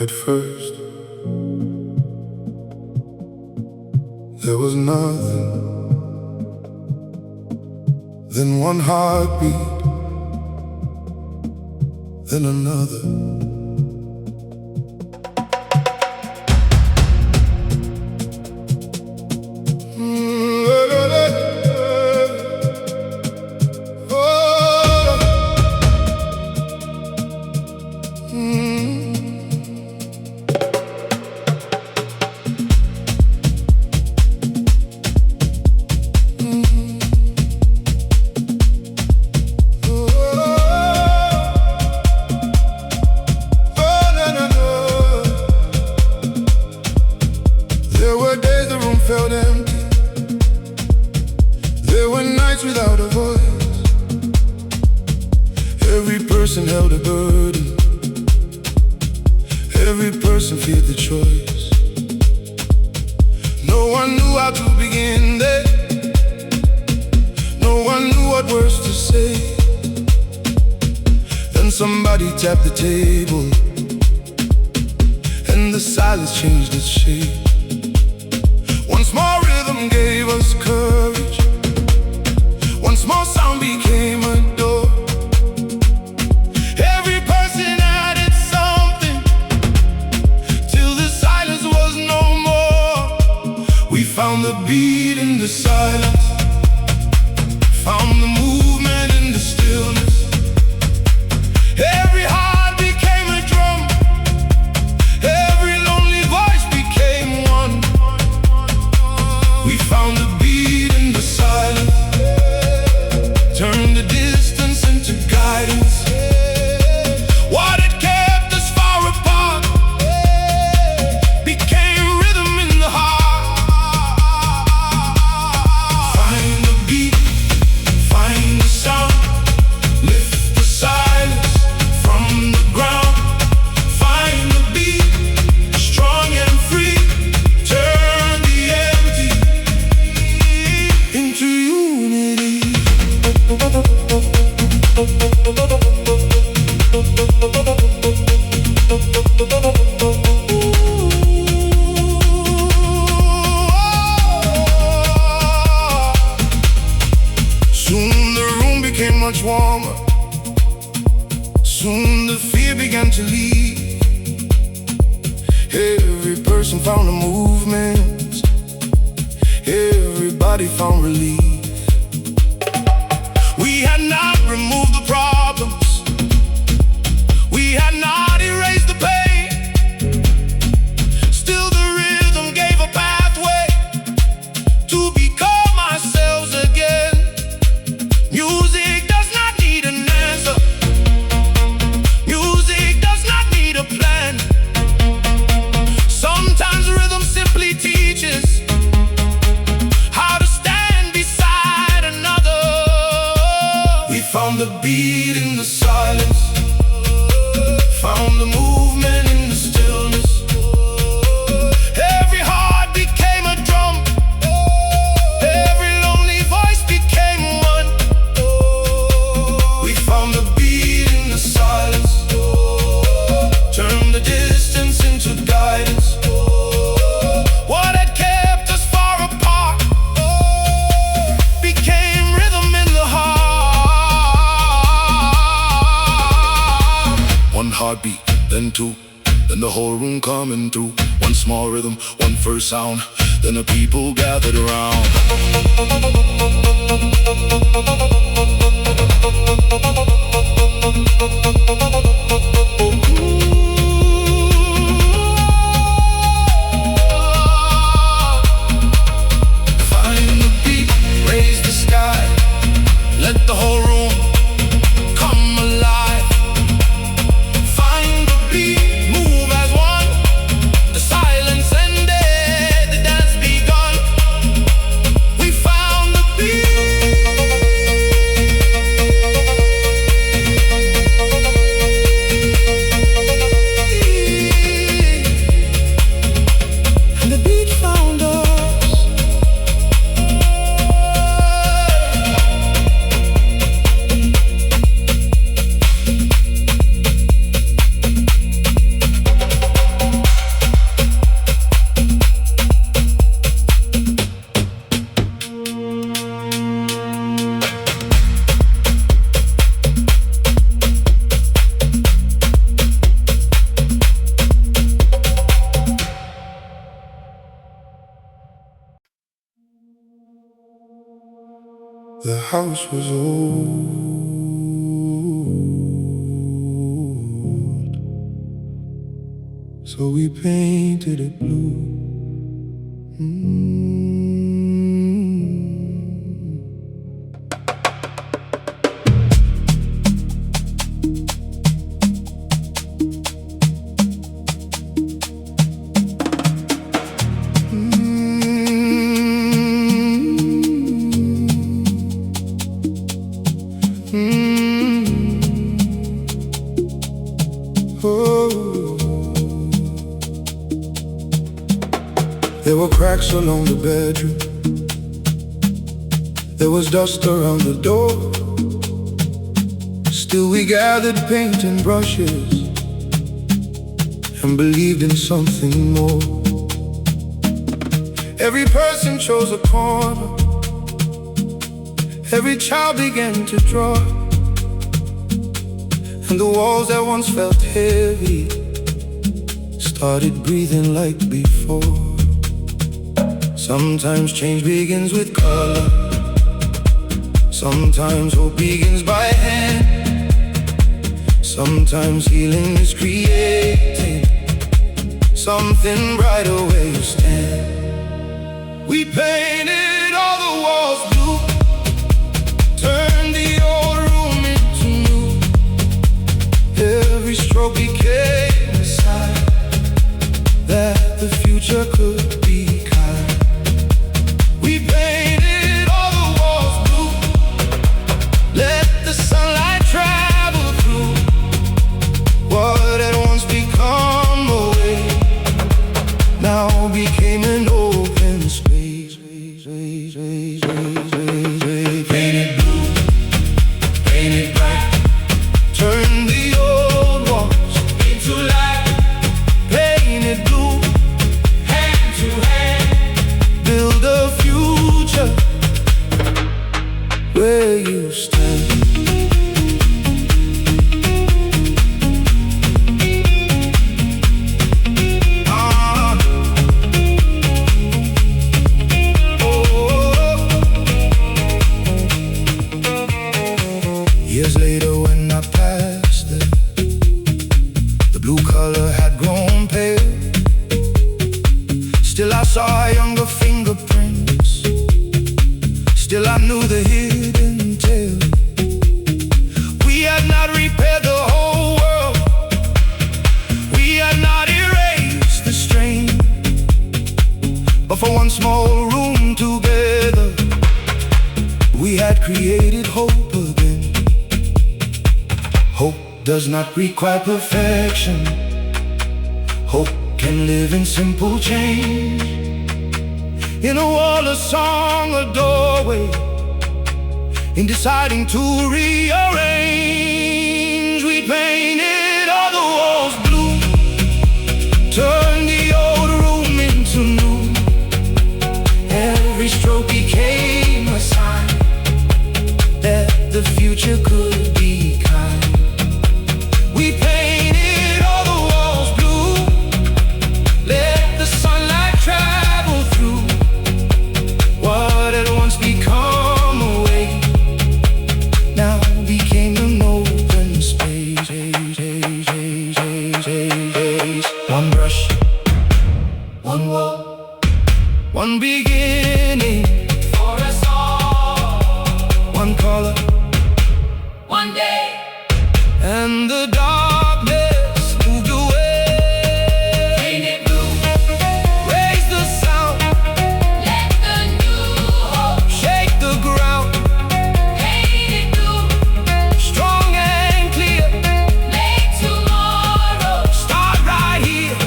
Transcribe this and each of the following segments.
At first, there was nothing. Then one heartbeat, then another. Felt empty. There were nights without a voice. Every person held a burden. Every person feared the choice. No one knew how to begin there. No one knew what words to say. Then somebody tapped the table, and the silence changed its shape. Once more rhythm gave us courage. Once more sound became a door. Every person added something, till the silence was no more. We found the beat in the silence, found the movement in the stillness. Every heart became a drum. Every lonely voice became one. We found the beat in the silence, turned the distance into guidance. What had kept us far apart became rhythm in the heart. Find the beat, find the sound, lift the silence from the ground. Find the beat, strong and free, turn the empty into unity. Soon the room became much warmer. Soon the fear began to leave. Every person found a movement. Everybody found relief. We had not removed the problems. We had not erased the pain. Still the rhythm gave a pathway to become ourselves again. Music does not need an answer. Music does not need a plan. Sometimes rhythm simply teaches how to stand beside another. We found the beat in the silence, found the movement in the stillness. Every heart became a drum. Every lonely voice became one. We found the beat in the silence, turned the distance into guidance. What had kept us far apart became rhythm in the heart. One heartbeat, then two, then the whole room coming through. One small rhythm, one first sound, then the people gathered around. Find the beat, raise the sky, let the whole room come alive. Find the beat, move as one. The silence ended, the dance begun. We found the beat. The house was old, so we painted it blue. There were cracks along the bedroom. There was dust around the door. Still we gathered paint and brushes and believed in something more. Every person chose a corner. Every child began to draw, and the walls that once felt heavy started breathing like before. Sometimes change begins with color. Sometimes hope begins by hand. Sometimes healing is creating something brighter where you stand. We painted all the walls blue, turned the old room into new. Every stroke became a sign that the future could be. Became an open space. Painted blue, painted black, turned the old walls into light. Painted blue, hand to hand, build a future where you stand. Years later when I passed there, the blue color had grown pale. Still I saw younger fingerprints. Still I knew the hidden tale. We had not repaired the whole world. We had not erased the strain. But for one small room together, we had created hope again. Hope does not require perfection. Hope can live in simple change. In a wall, a song, a doorway. In deciding to rearrange, we painted all the walls blue, turned the old room into new. Every stroke became a sign that the future could be kind. We painted all the walls blue, let the sunlight travel through what had once become a way, now became an open space. One brush, one wall, one beginning for us all. One color, one day, and the darkness moved away. Painted blue, raise the sound, let the new hope shake the ground. Painted blue, strong and clear, make tomorrow start right here.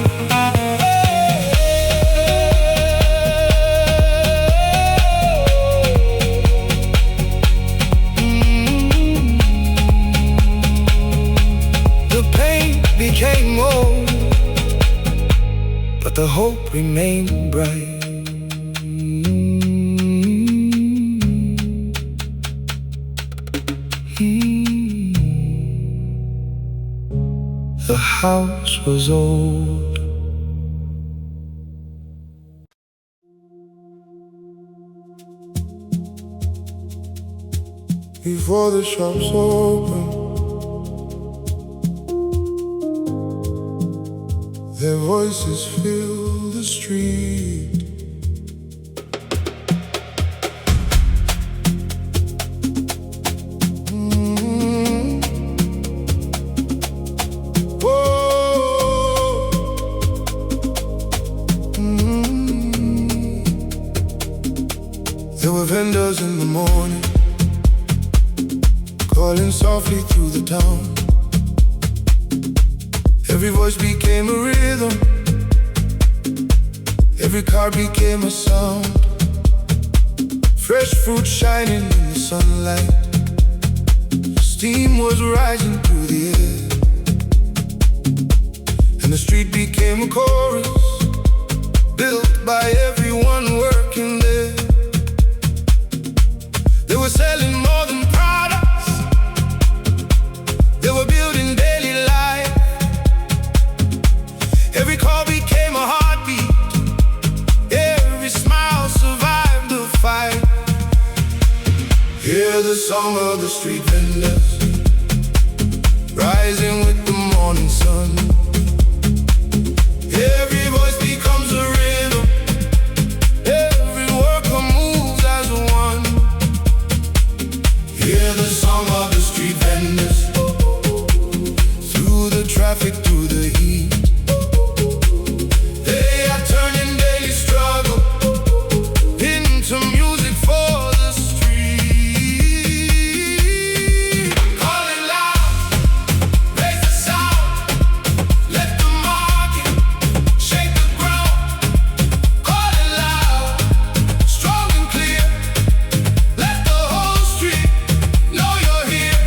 The pain became old, but the hope remained bright. The house was old. before the shops open. Their voices fill the street. There were vendors in the morning, calling softly through the town. Every voice became a rhythm, every car became a sound. Fresh fruit shining in the sunlight, steam was rising through the air, and the street became a chorus, built by everyone working there. They were selling more than products, they were building daily life. Every call became a heartbeat, every smile survived the fight. Hear the song of the street vendors, rising with the morning sun. Every voice becomes a rhythm, every worker moves as one. Hear the song of the street vendors, through the traffic, through the heat. They are turning daily struggle into music for the street. Call it loud, raise the sound, let the market shake the ground. Call it loud, strong and clear, let the whole street know you're here.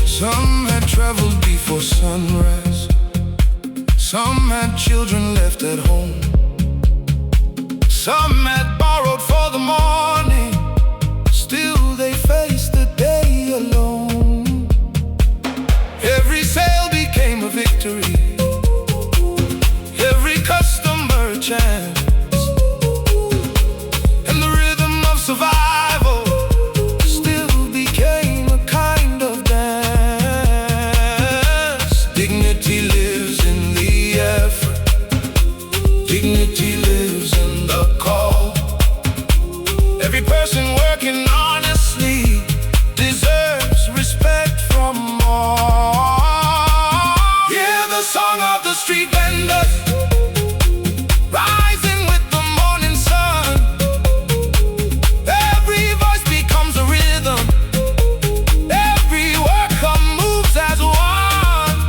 Some had traveled before sunrise, some had children left at home, some had borrowed for the morning, still they faced the day alone. Every sale became a victory, every customer a chance, and the rhythm of survival still became a kind of dance. Dignity lives in the effort, dignity lives in the call. Every person working honestly deserves respect from all. Hear the song of the street vendors, rising with the morning sun. Every voice becomes a rhythm, every worker moves as one.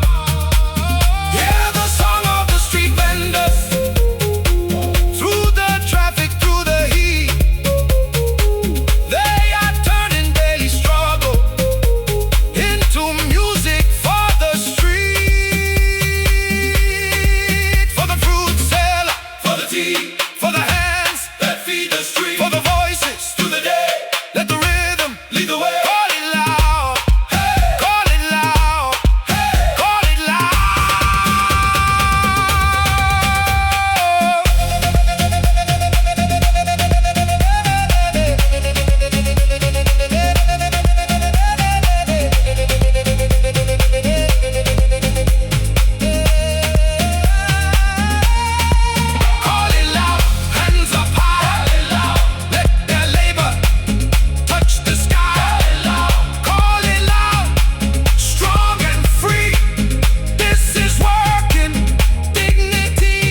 Hear the song of the street vendors, through the traffic, through the heat. They are turning daily struggle into music for the street. For the fruit seller, for the tea, for the hands that feed the street, for the voices through the day, let the rhythm lead the way. Call it loud, hey, call it loud, hey, call it loud. Call it loud, hands up high. Let their labor touch the sky. Call it loud, strong and free. This is working dignity.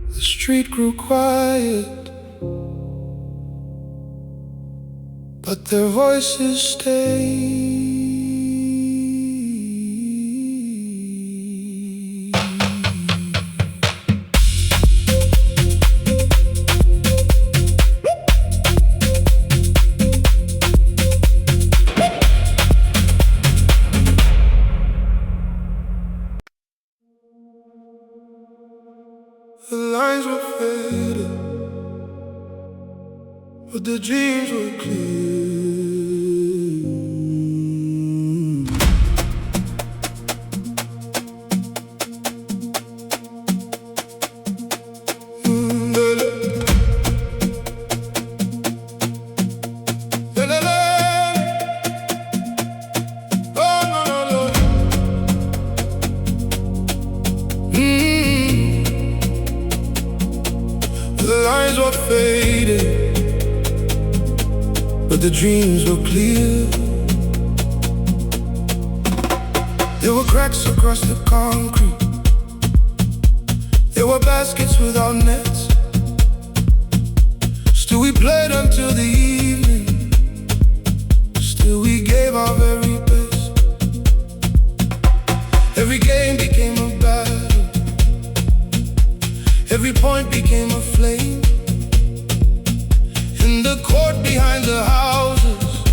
The street grew quiet, but their voices stayed. but the dreams were clear. The lines were faded, but the dreams were clear. There were cracks across the concrete. There were baskets without nets. Still we played until the evening. Still we gave our very best. Every game became a battle. Every point became a flame. In the court behind the houses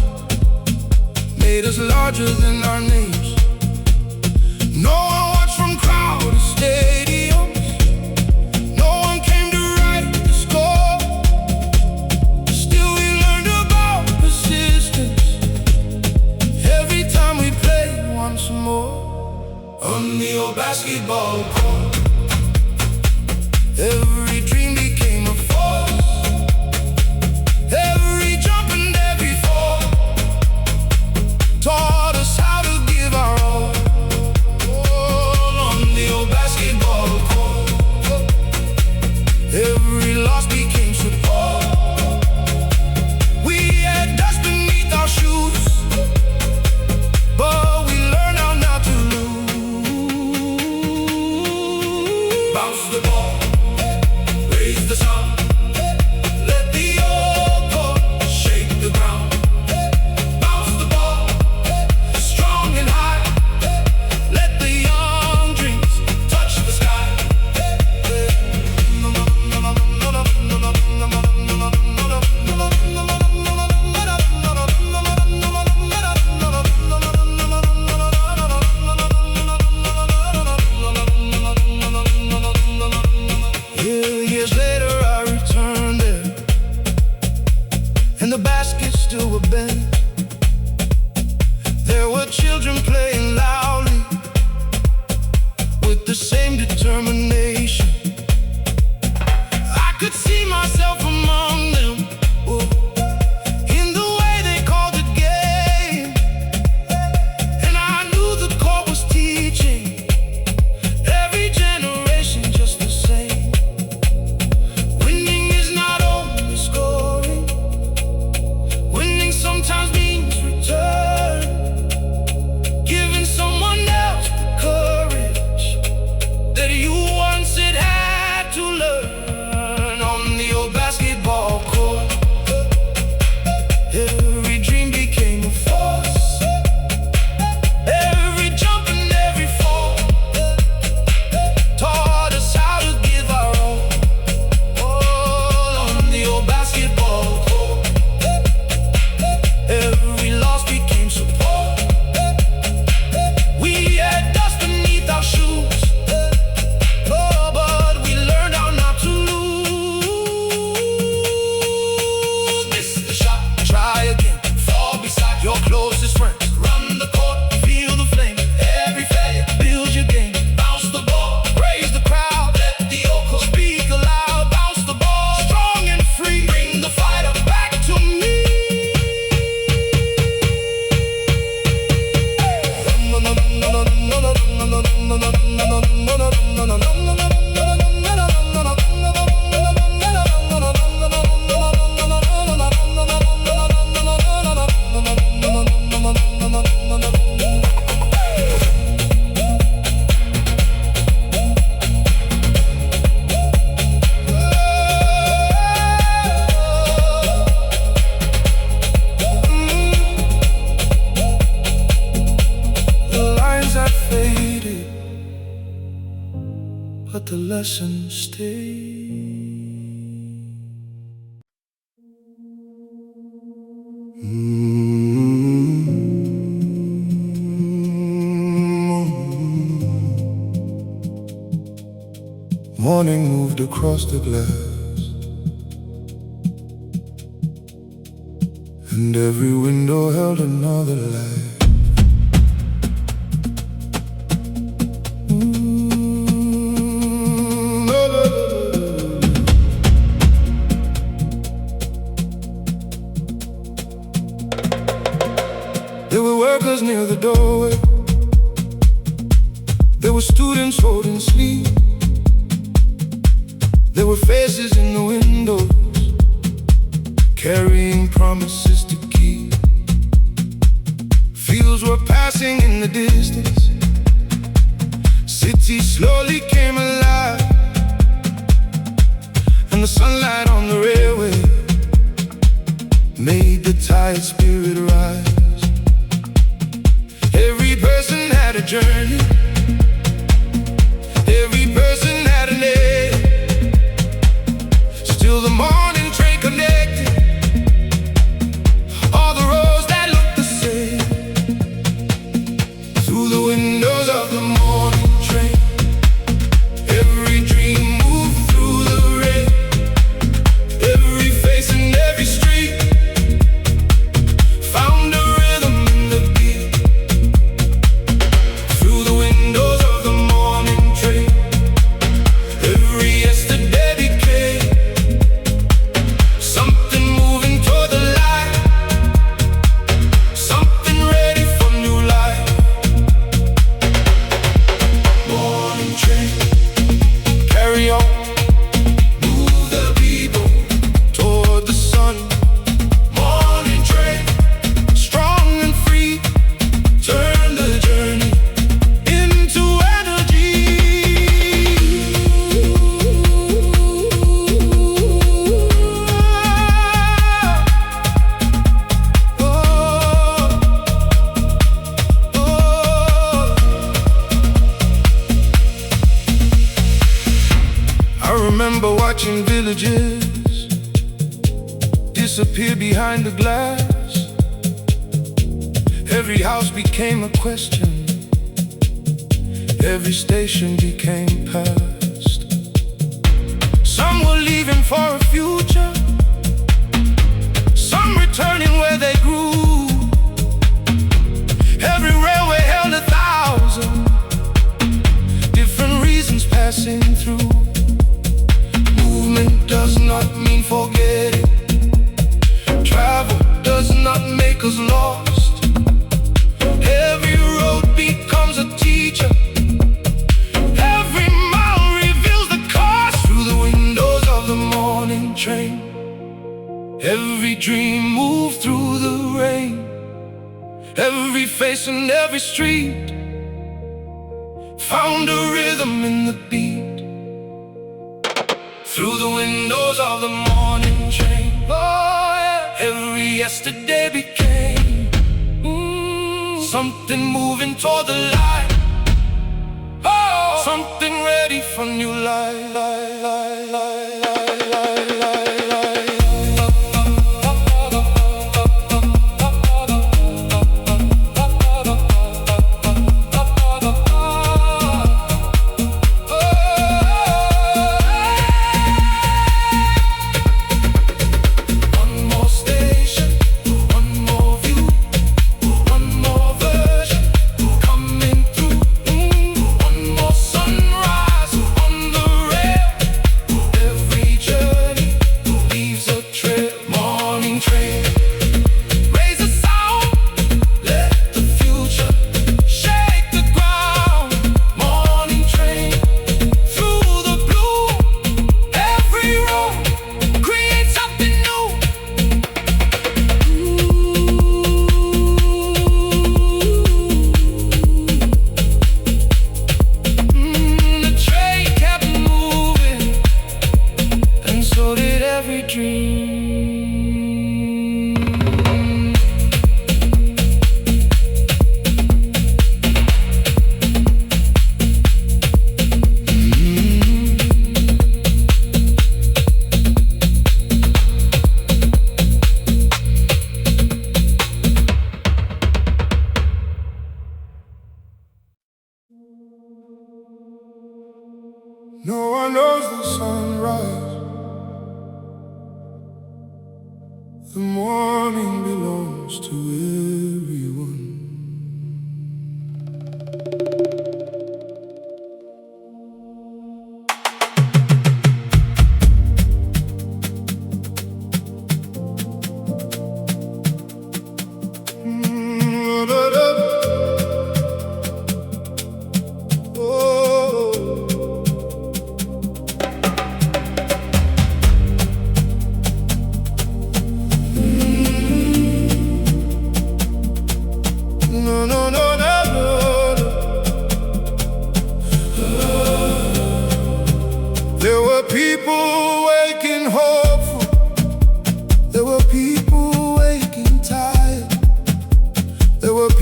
made us larger than our names. No one watched from crowded stadiums. No one came to write the score. Still we learned about persistence every time we played once more on the old basketball court. Every dream became a force. Every jump and every fall taught us how to give our all. On the old basketball court, every loss became support. We had dust beneath our shoes, but we learned how not to lose. Bounce the ball, raise the sun, let the old court shake the ground. Bounce the ball, strong and high, let the young dreams touch the sky. Years later I returned there, and the baskets still were bent. There were children playing loudly with the same determination. I could see myself among them, in the way they called the game. And I knew the court was teaching every generation just the same. Winning is not only scoring. Winning sometimes means return, giving someone else the courage that you once had to learn. On the old basketball court, every dream became a force. Every jump and every fall taught us how to give our all. On the old basketball court, every loss became support. We had dust beneath our shoes, but we learned how not to lose. Miss the shot, try again, fall beside your closest friends. Run the court, feel the flame. Every failure builds your game. Bounce the ball, raise the crowd, let the old court speak aloud. Bounce the ball, strong and free. Bring the fighter back to me. The lines had faded, but the lesson stayed. Morning moved across the glass. and every window held another light. There were workers near the doorway. There were students holding sleep. There were faces in the windows, carrying promises to keep. Fields were passing in the distance. Cities slowly came alive, and the sunlight on the railway made the tired spirit rise. Every person had a journey. Every person had a name. Still the morning train connected all the roads that looked the same. Through the windows of the morning train, every dream moved through the rain. Every face and every street found a rhythm in the beat. Through the windows of the morning train, every yesterday became something moving toward the light, something ready for new life. Morning train, carry on, move the people toward the sun. Morning train, strong and free, turn the journey into energy. I remember watching villages disappear behind the glass. Every house became a question. Every station became past. Some were leaving for a future, some returning where they grew. Every railway held 1,000 different reasons passing through. Movement does not mean forgetting. Travel does not make us lost. Every road becomes a teacher. Every mile reveals the cost. Through the windows of the morning train, every dream moved through the rain. Every face and every street found a rhythm in the beat. Through the windows of the morning train, oh yeah, every yesterday became something moving toward the light. Oh, something ready for new life. One more station, one more view, one more version coming through. One more sunrise on the rail. Every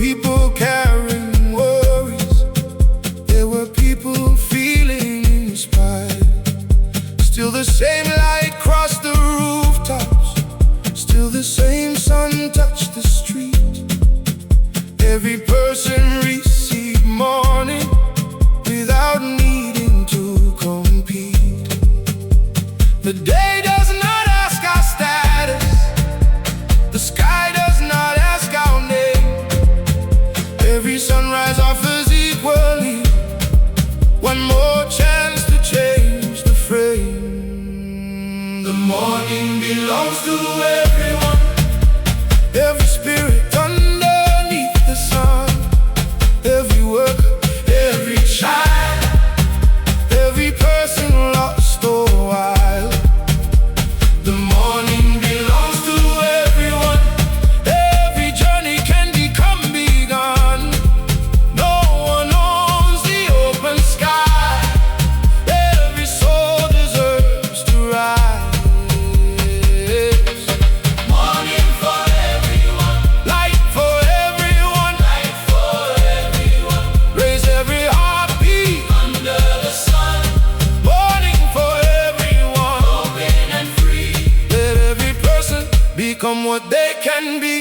people carrying worries. There were people feeling inspired. Still the same light crossed the rooftops. Still the same sun touched the street. Every person received morning without needing to compete. The day does not ask our status. The sky does not ask our name. Every sunrise offers equally one more chance to change the frame. The morning belongs to everyone. Every spirit underneath the sun. Every worker, every child, every person lost or wild. The morning belongs to everyone. Every journey can become begun. No one owns the open sky. Every soul deserves to rise. Morning for everyone. Light for everyone. Light for everyone. Raise every heartbeat under the sun. Morning for everyone. Open and free. Let every person become what they can be.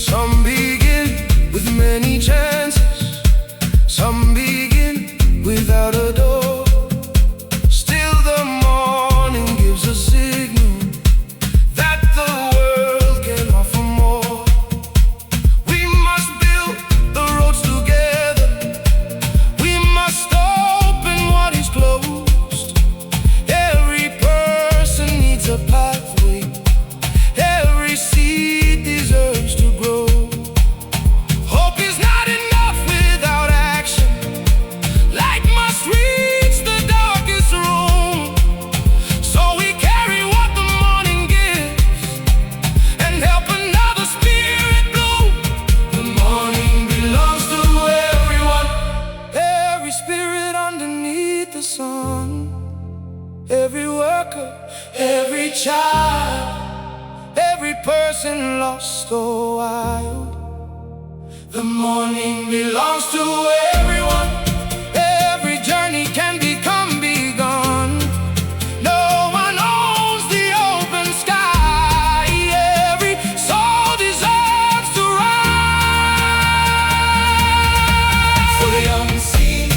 Some begin with many chances. Some begin without a door. Still the morning gives a signal that the world can offer more. We must build the roads together. We must open what is closed. Every person needs a pathway. Every seed deserves to grow. Hope is not enough without action. Light must reach the darkest room. So we carry what the morning gives and help another spirit bloom. The morning belongs to everyone. Every spirit underneath the sun. Every worker, every child, every person lost or wild. The morning belongs to everyone. Every journey can become begun. No one owns the open sky. Every soul deserves to rise. For the unseen,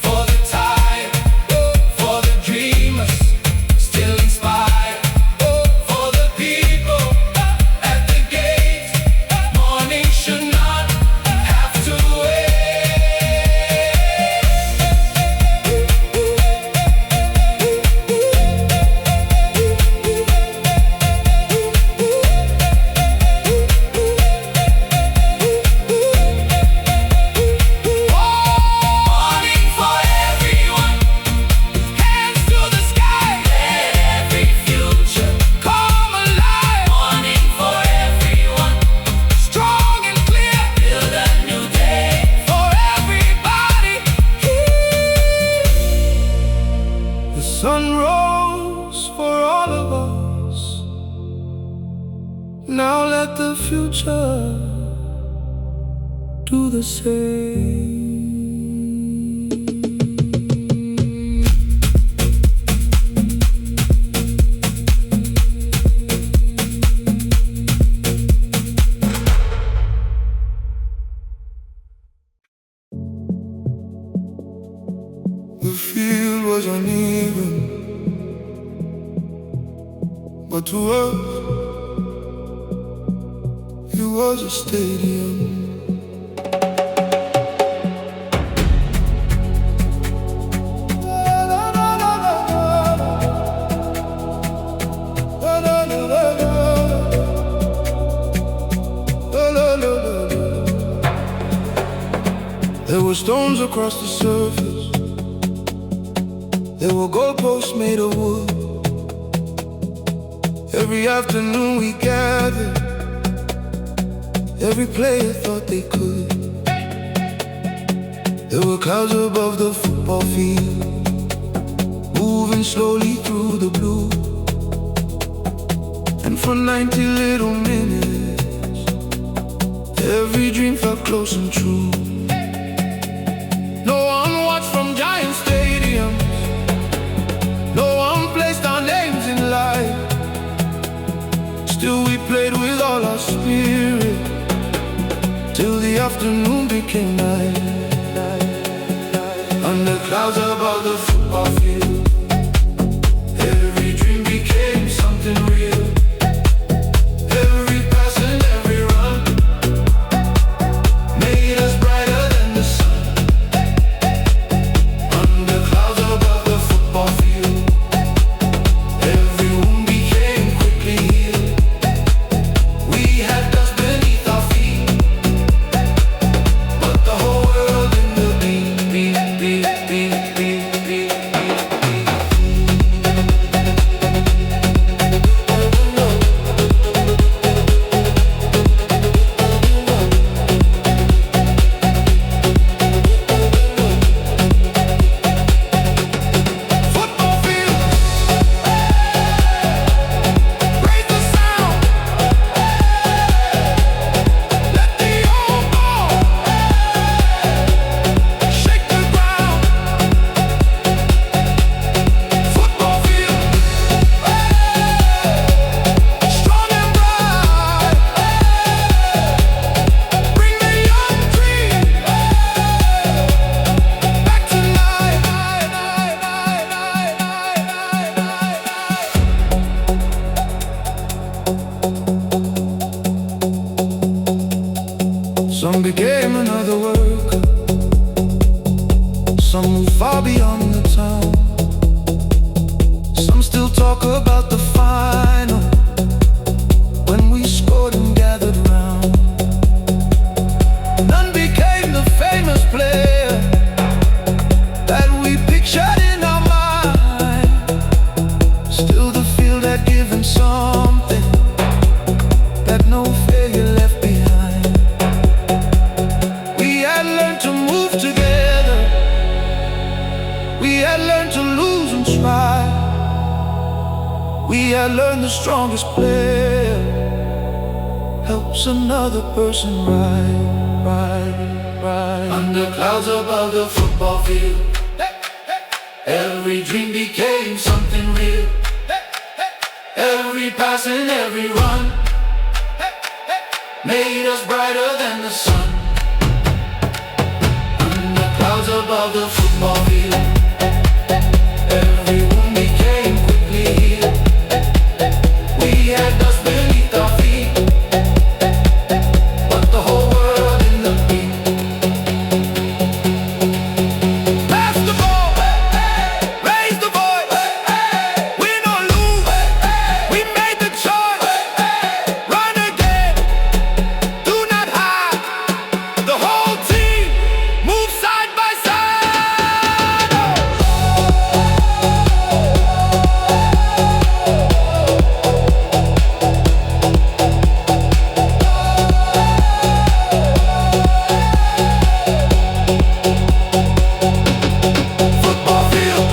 for the tired, for the dreamers still inspired, for the people at the gate. Morning should not have to wait. Morning for everyone. Hands to the sky. Let every future come alive. Morning for everyone. Strong and clear. Build a new day for everybody. The sun rose for all of us. Now let the future do the same. The field was uneven, but to us it was a stadium. There were stones across the surface. There were goalposts made of wood. Every afternoon we gathered. Every player thought they could. There were clouds above the football field, moving slowly through the blue. And for 90 little minutes, every dream felt close and true. No one watched from giant stadiums, no one placed our names in light. Still we played with all our spirit, till the afternoon became night. Under clouds above the football field, every dream became something real. Every pass and every run made us brighter than the sun. Under clouds above the football field, every wound became quickly healed. We had dust beneath our feet, but the whole world in the beat, beat, beat, beat, beat, beat, beat, beat. Football field, raise the sound, let the old ball shake the ground. Football field, strong and bright, bring the young dream back to life. Some became another worker, some moved far beyond the town. Some still talk about the final, when we scored and gathered round. None became the famous player that we pictured in our mind. Still the field had given something that no failure left behind. We had learned to move together, we had learned to lose and try. We had learned the strongest player helps another person ride. Under clouds above the football field, every dream became something real. Every pass and every run made us brighter than the sun. Under clouds above the football field, every wound became quickly healed. We had dust beneath our feet, but the whole world in the beat. Pass the ball, raise the voice, win or lose, we made the choice. Run again, do not hide. The whole team move side by side. Football field,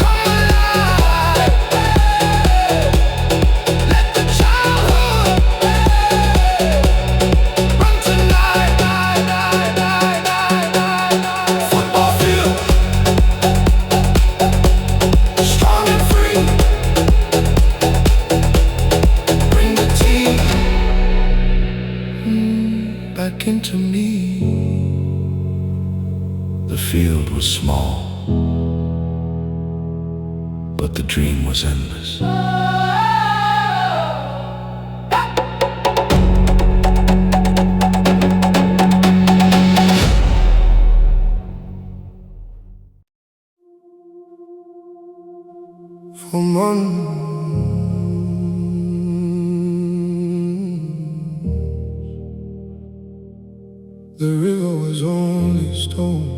come alive. Let the childhood run tonight. Football field, strong and free. Bring the team back into me. The field was small, but the dream was endless. For months, the river was only stone.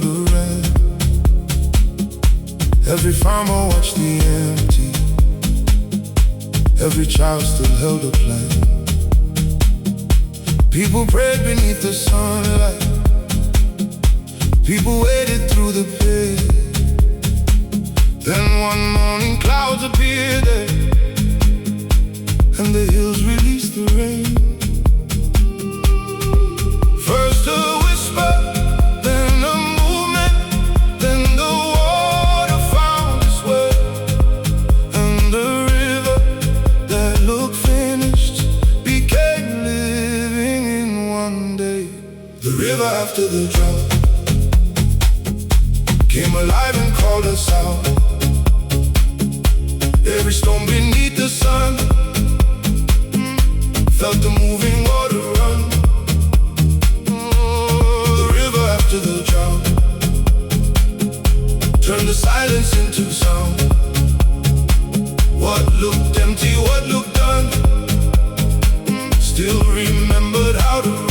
the rain. Every farmer watched the empty. Every child still held a plan. People prayed beneath the sunlight. People waited through the pain. Then one morning clouds appeared there, and the hills released the rain. First a whisper, then a movement, then the water found its way. And the river that looked finished became living in one day. The river after the drought came alive and called us out. Every stone beneath the sun felt the moving water run. The river after the drought turned the silence into sound. What looked empty, what looked done, still remembered how to run.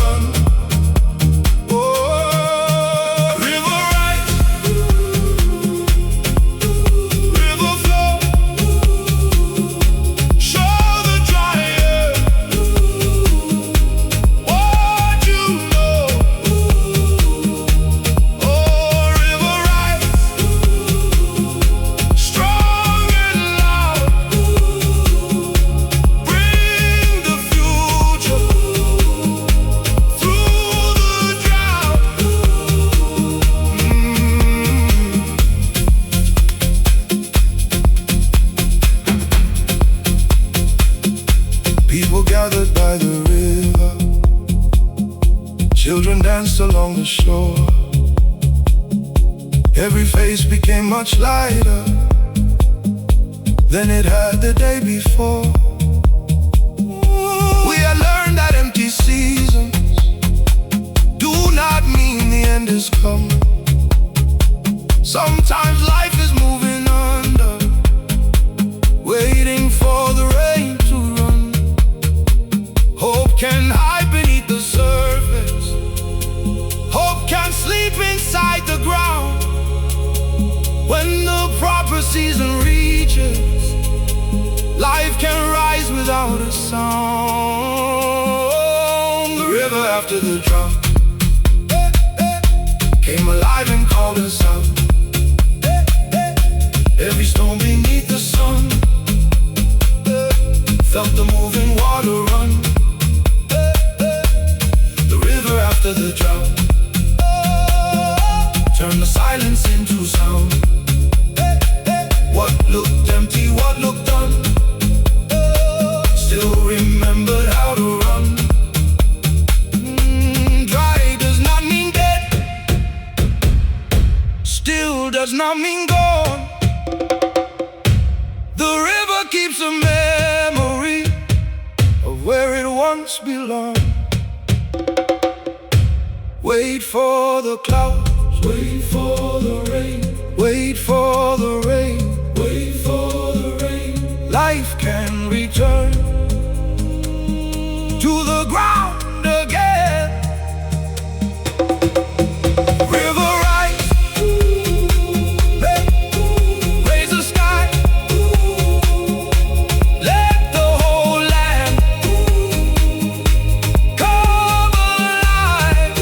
Gathered by the river, children danced along the shore. Every face became much lighter than it had the day before. We had learned that empty seasons do not mean the end is come. Sometimes life is moving under, waiting for the rain to run. Hope can hide beneath the surface. Hope can sleep inside the ground. When the proper season reaches, life can rise without a sound. The river after the drought came alive and called us out. Every stone beneath the sun felt the moving water run. After the drought turn the silence into sound. What looked empty, what looked done, still remembered how to run. Dry does not mean dead, still does not mean gone. The river keeps a memory of where it once belonged. Wait for the clouds, wait for the rain, wait for the rain, wait for the rain. Life can return to the ground again. River rise, raise the sky, let the whole land come alive.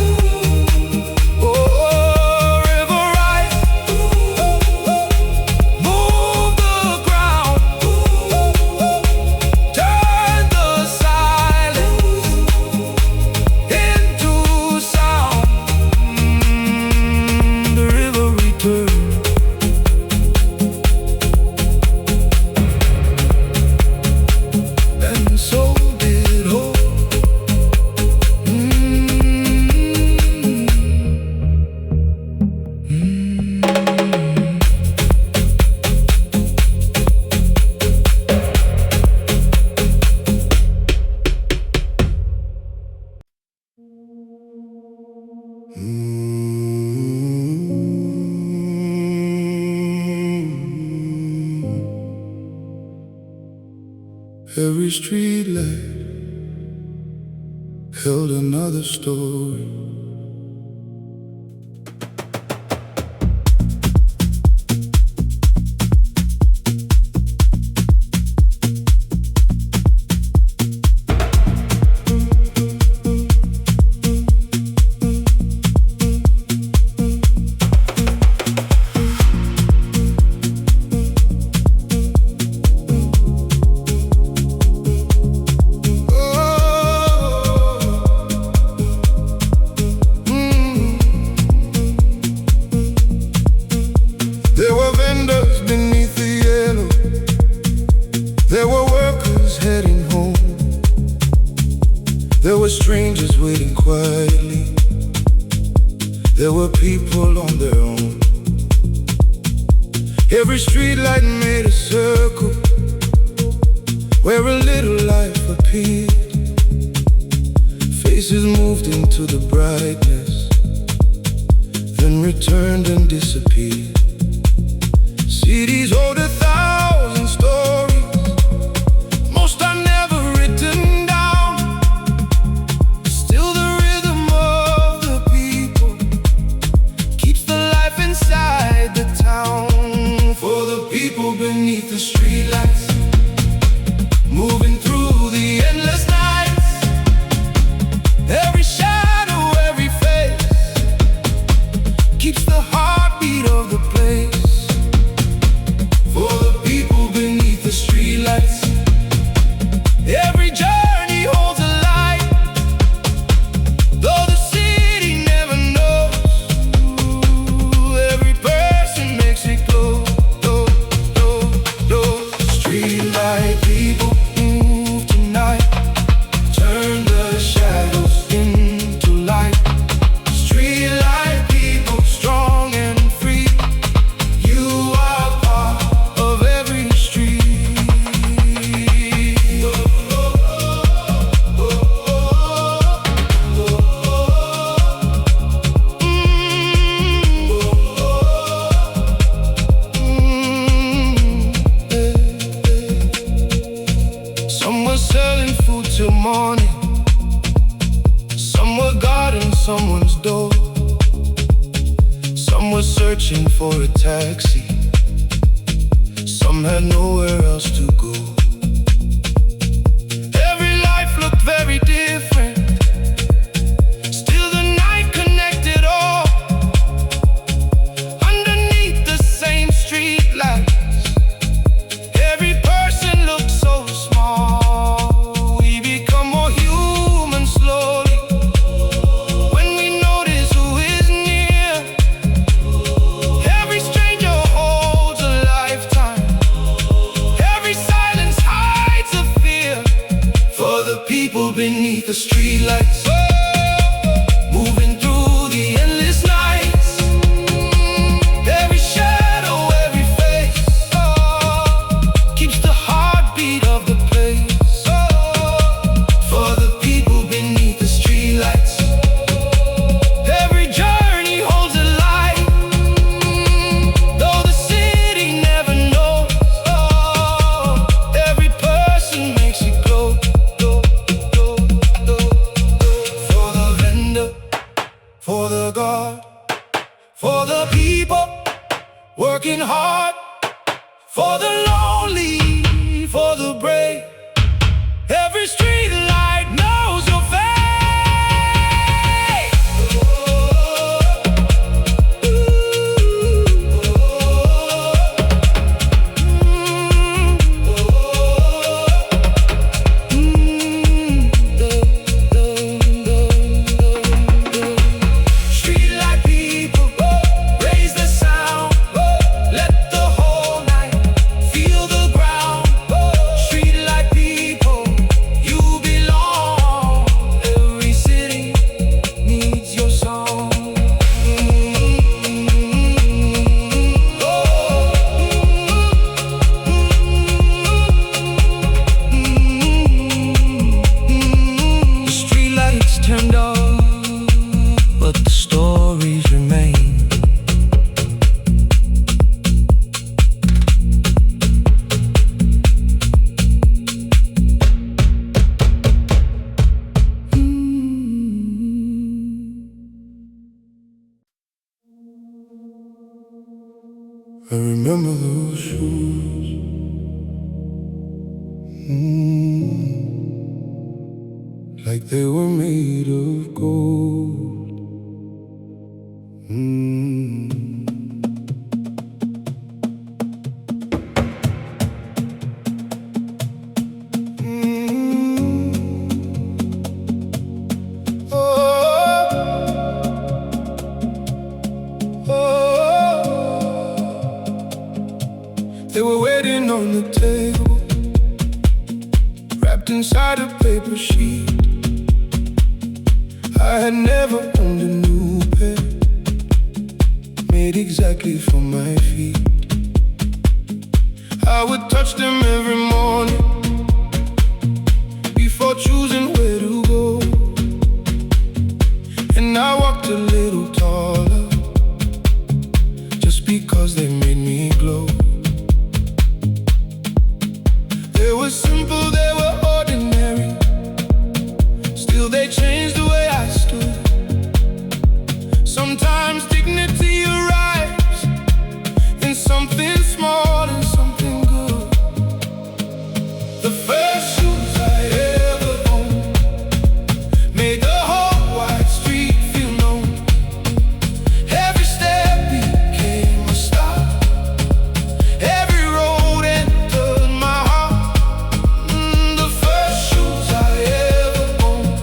Every street light held another story. Every street light made a circle where a little life appeared. Faces moved into the brightness, then returned and disappeared. Cities hold 1,000 stories, most are never written down. Still the rhythm of the people keeps the life inside the town. For the people beneath the streetlights, moving through the endless nights. Every shadow, every face keeps the heartbeat of the place. For the people beneath the streetlights, every journey holds a light. Though the city never knows, every person makes it glow. Streetlight people move tonight, turn the shadows into light. Streetlight people, strong and free, you are part of every street. Some were selling food till morning, some were guarding someone's door, some were searching for a taxi, some had nowhere else to go. Every life looked very different, still the night connected all. Underneath the same street lights, every person looked so small. We become more human slowly when we notice who is near. Every stranger holds a lifetime, every silence hides a fear. For the people beneath the streetlights, moving through the endless nights. Every shadow, every face keeps the heartbeat of the place. For the people beneath the streetlights, every journey holds a light. Though the city never knows, every person makes it glow. For the vendor, for the guard, for the people working hard, for the lonely, for the brave. Every street light knows your face. Streetlight people, raise the sound. Let the whole night feel the ground. Streetlight people, you belong. Every city needs your song. The streetlights turned off, but the stories remain. I remember those shoes, like they were made of gold. They were waiting on the table, wrapped inside a paper sheet. I had never owned a new pair, made exactly for my feet. I would touch them every morning before choosing where to go. And I walked a little taller just because they made me glow. They were simple, they were ordinary, still they changed the way I stood. Sometimes dignity arrives in something small and something good. The first shoes I ever owned made the whole wide street feel known. Every step became a stop, every road entered my heart. The first shoes I ever owned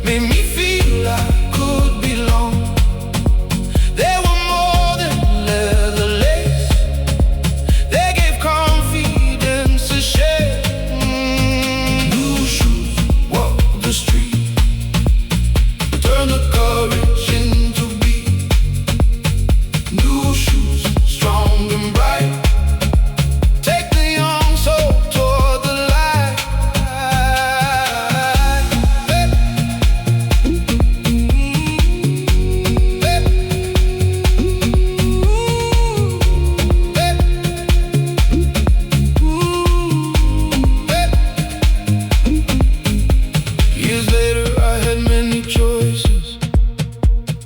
made me feel I could belong. They were more than leather lace, they gave confidence a shake. New shoes walk the street, turn the courage into beat. New shoes, strong and bright, take the young soul toward the light. Hey. Hey. Years later, I had many choices,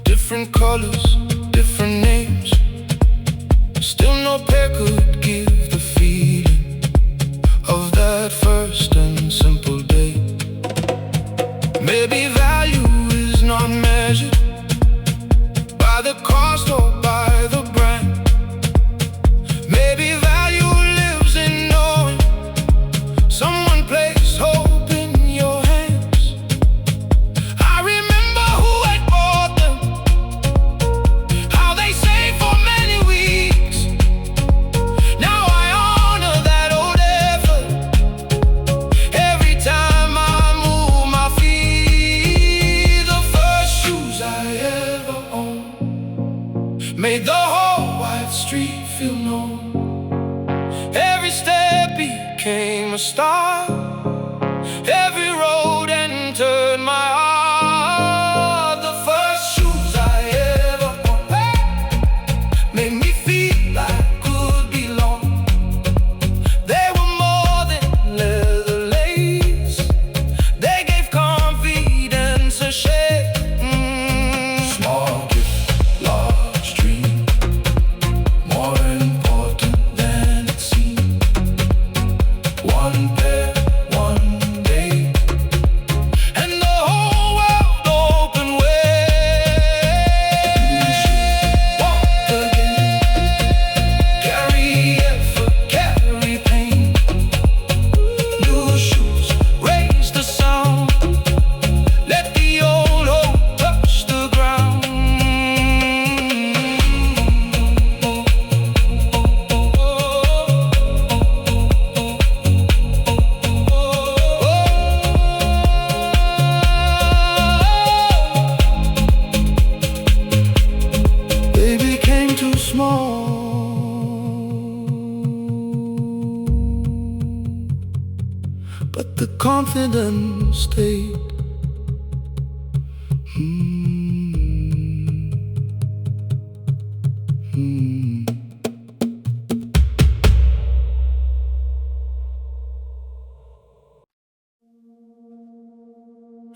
different colors, different names. Still no pair could give the feeling of that first and simple day. Maybe value is not measured by the cost or by the brand. Maybe value lives in knowing someone placed hope in your hands. I remember who had bought them, how they saved for many weeks. Now I honor that old effort every time I move my feet. The first shoes I ever owned made the whole wide street feel known. Every step became a start, every road entered my heart. The first shoes I ever owned made me feel I could belong. They were more than leather lace, they gave confidence a shake. Small gift, large dream, more important than it seemed. One pair, one day, and the whole world open way. Walk again, carry effort, carry pain. New shoes, raise the sound, let the old hope touch the ground. They became too small, but the confidence stayed.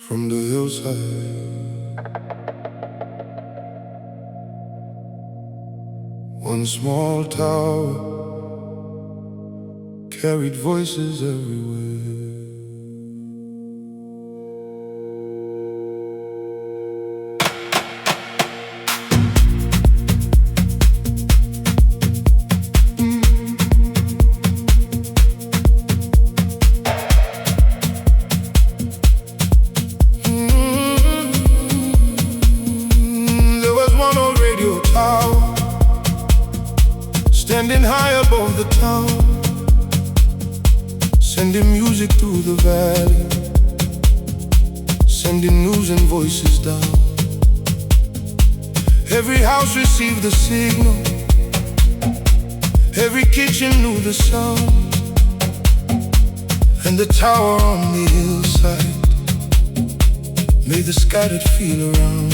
From the hillside, one small tower carried voices everywhere. There was one old radio tower standing high above the town, sending music through the valley, sending news and voices down. Every house received the signal, Every kitchen knew the sound, and the tower on the hillside made the scattered feel around.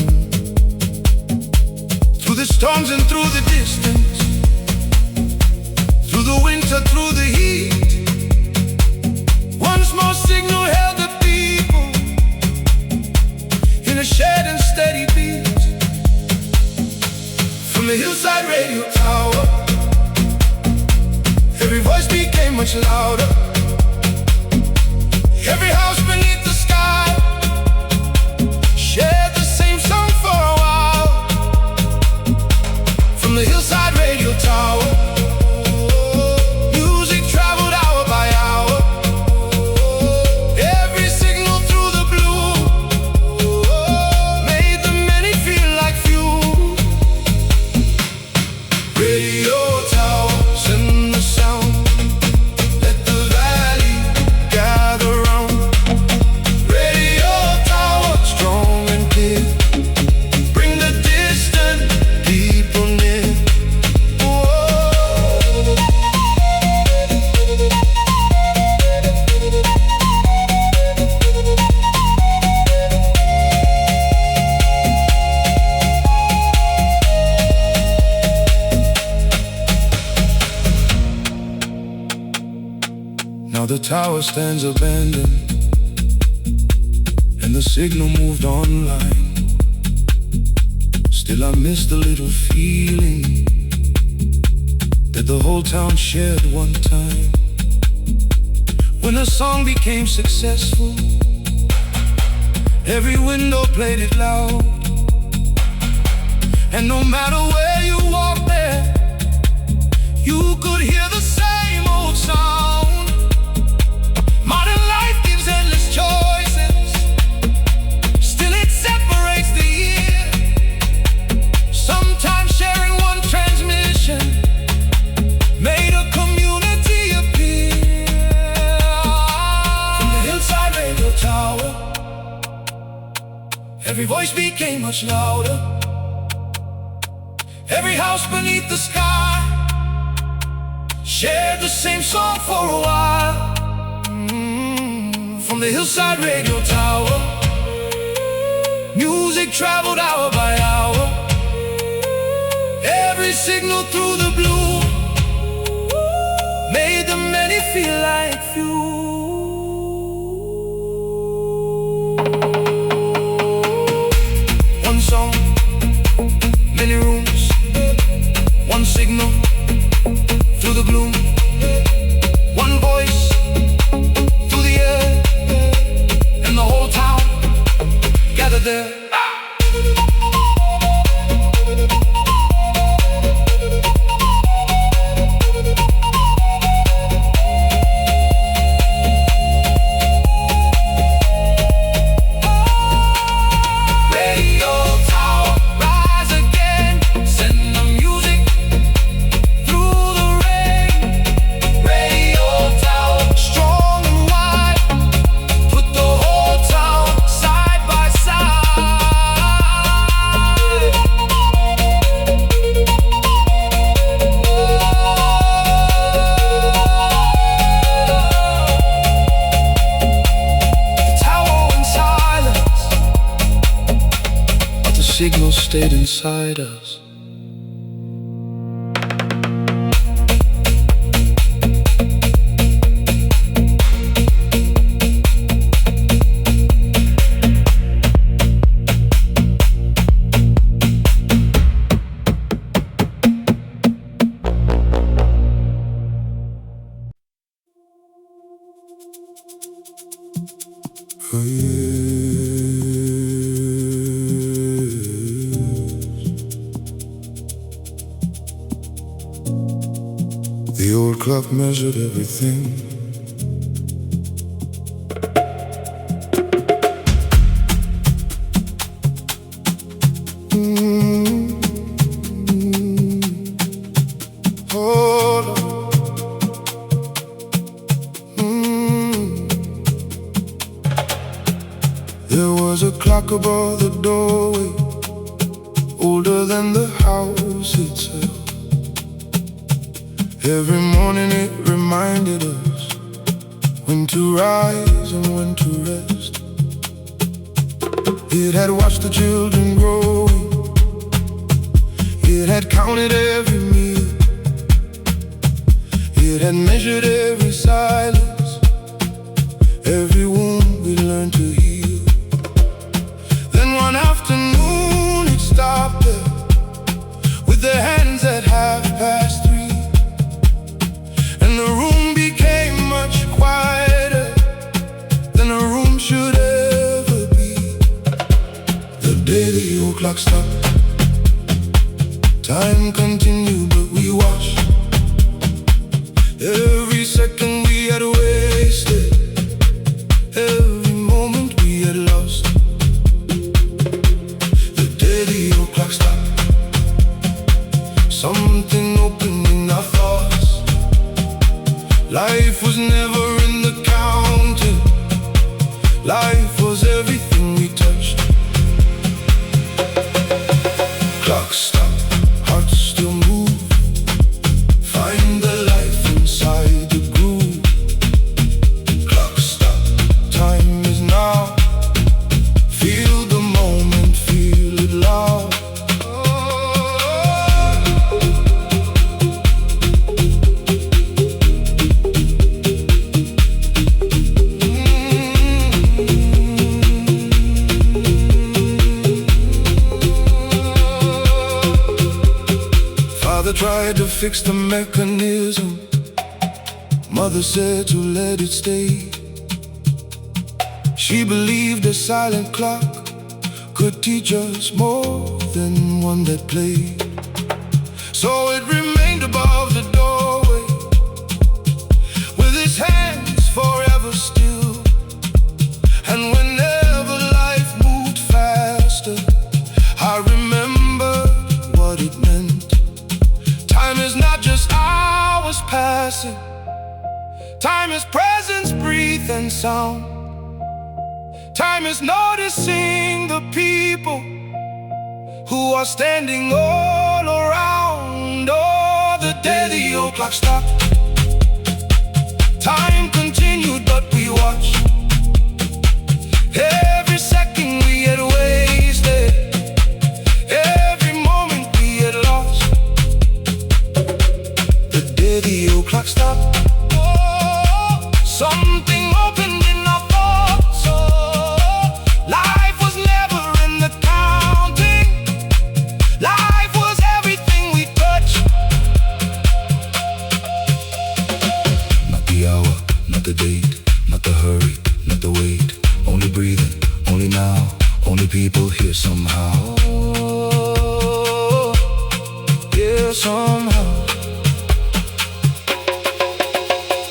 Through the storms and through the distance, through the winter, through the heat, one small signal held the people in a shared and steady beat. From the hillside radio tower, every voice became much louder. Every house beneath the sky shared the same song for a while. From the hillside radio tower, music traveled hour by hour. Every signal through the blue made the many feel like few. Radio tower, send the sound, let the valley gather round. Radio tower, strong and clear, bring the distant people near. Now the tower stands abandoned, and the signal moved online. Still I miss the little feeling that the whole town shared one time. When a song became successful, every window played it loud. And no matter where you walked there, you could hear the same old sound. Modern life gives endless choices, still it separates the year. Sometimes sharing one transmission made a community appear. From the hillside radio tower, every voice became much louder. Every house beneath the sky shared the same song for a while. From the hillside radio tower, music traveled hour by hour. Every signal through the blue made the many feel like few. One song, many rooms, one signal through the gloom, one voice through the air, and the whole town gathered there. Radio tower, rise again, send the music through the rain. Radio tower, strong and wide, put the whole town side by side. The tower in silence, but the signal stayed inside us. The old clock measured everything. Hold on. There was a clock above the doorway, older than the house itself. Every morning it reminded us when to rise and when to rest. It had watched the children growing. It had counted every meal. It had measured every silence, every wound we learned to heal. Then one afternoon it stopped there with their hands at 3:30. And the room became much quieter than a room should ever be. The day the old clock stopped, time continued, but we watched. Every second we had wasted, every moment we had lost. The day the old clock stopped, something opened in our thoughts. Life was never in the counting. Life was everything we touched. Clock stopped, hearts still move. Find the life inside the groove. Clock stopped, time is now. Feel the moment, feel it loud. Father tried to fix the mechanism. Mother said to let it stay. She believed a silent clock could teach us more than one that played. So it remained above the doorway, with its hands forever still. And whenever life moved faster, I remembered what it meant. Time is not just hours passing. Time is presence, breathe and sound. Time is noticing the people who are standing all around. Oh, the day the old clock stopped, time continued, but we watched. Every second we had wasted, every moment we had lost. The day the old clock stopped, something opened in our thoughts. Life was never in the counting. Life was everything we touched. Not the hour, not the date, not the hurry, not the wait. Only breathing, only now, only people here somehow. Yeah, somehow.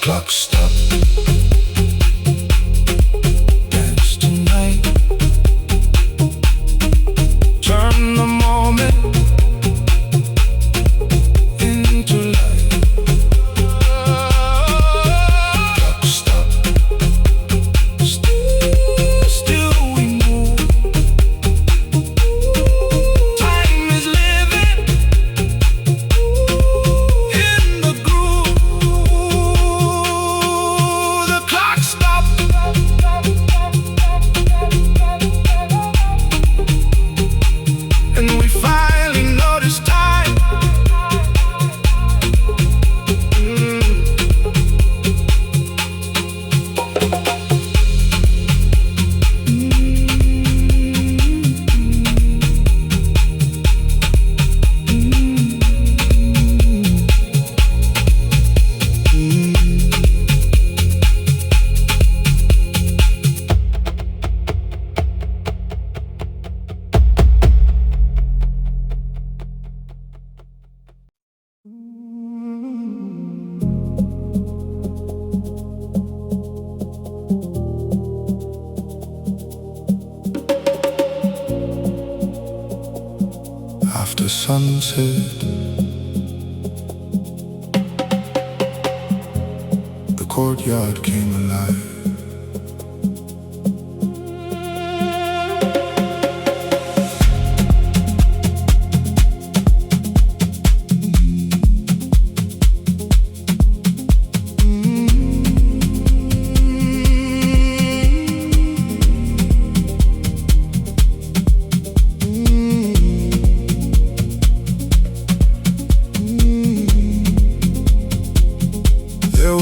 Clock stop. Dance tonight. Turn the moment into life. Clock stop. Still we move. Time is living in the groove. The clock stopped, and we finally noticed time. After sunset, the courtyard came alive.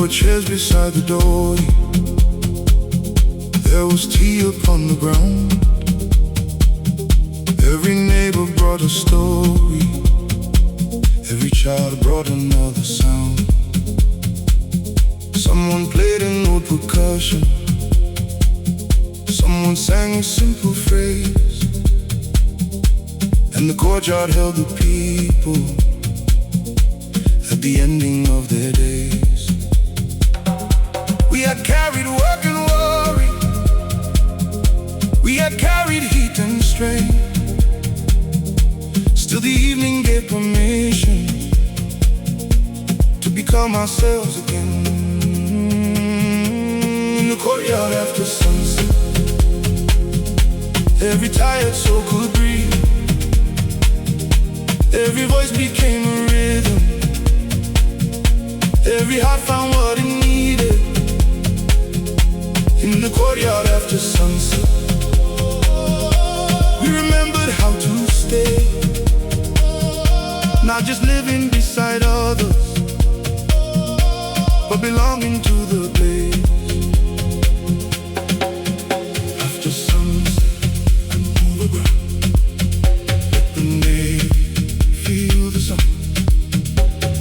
were chairs beside the door. There was tea upon the ground. Every neighbor brought a story. Every child brought another sound. Someone played an old percussion. Someone sang a simple phrase. And the courtyard held the people at the ending of their days. We had carried work and worry. We had carried heat and strain. Still the evening gave permission to become ourselves again. In the courtyard after sunset, every tired soul could breathe. Every voice became a rhythm. Every heart found what it needed. In the courtyard after sunset, we remembered how to stay. Not just living beside others, but belonging to the place. After sunset, I move around. Let the navy feel the sun.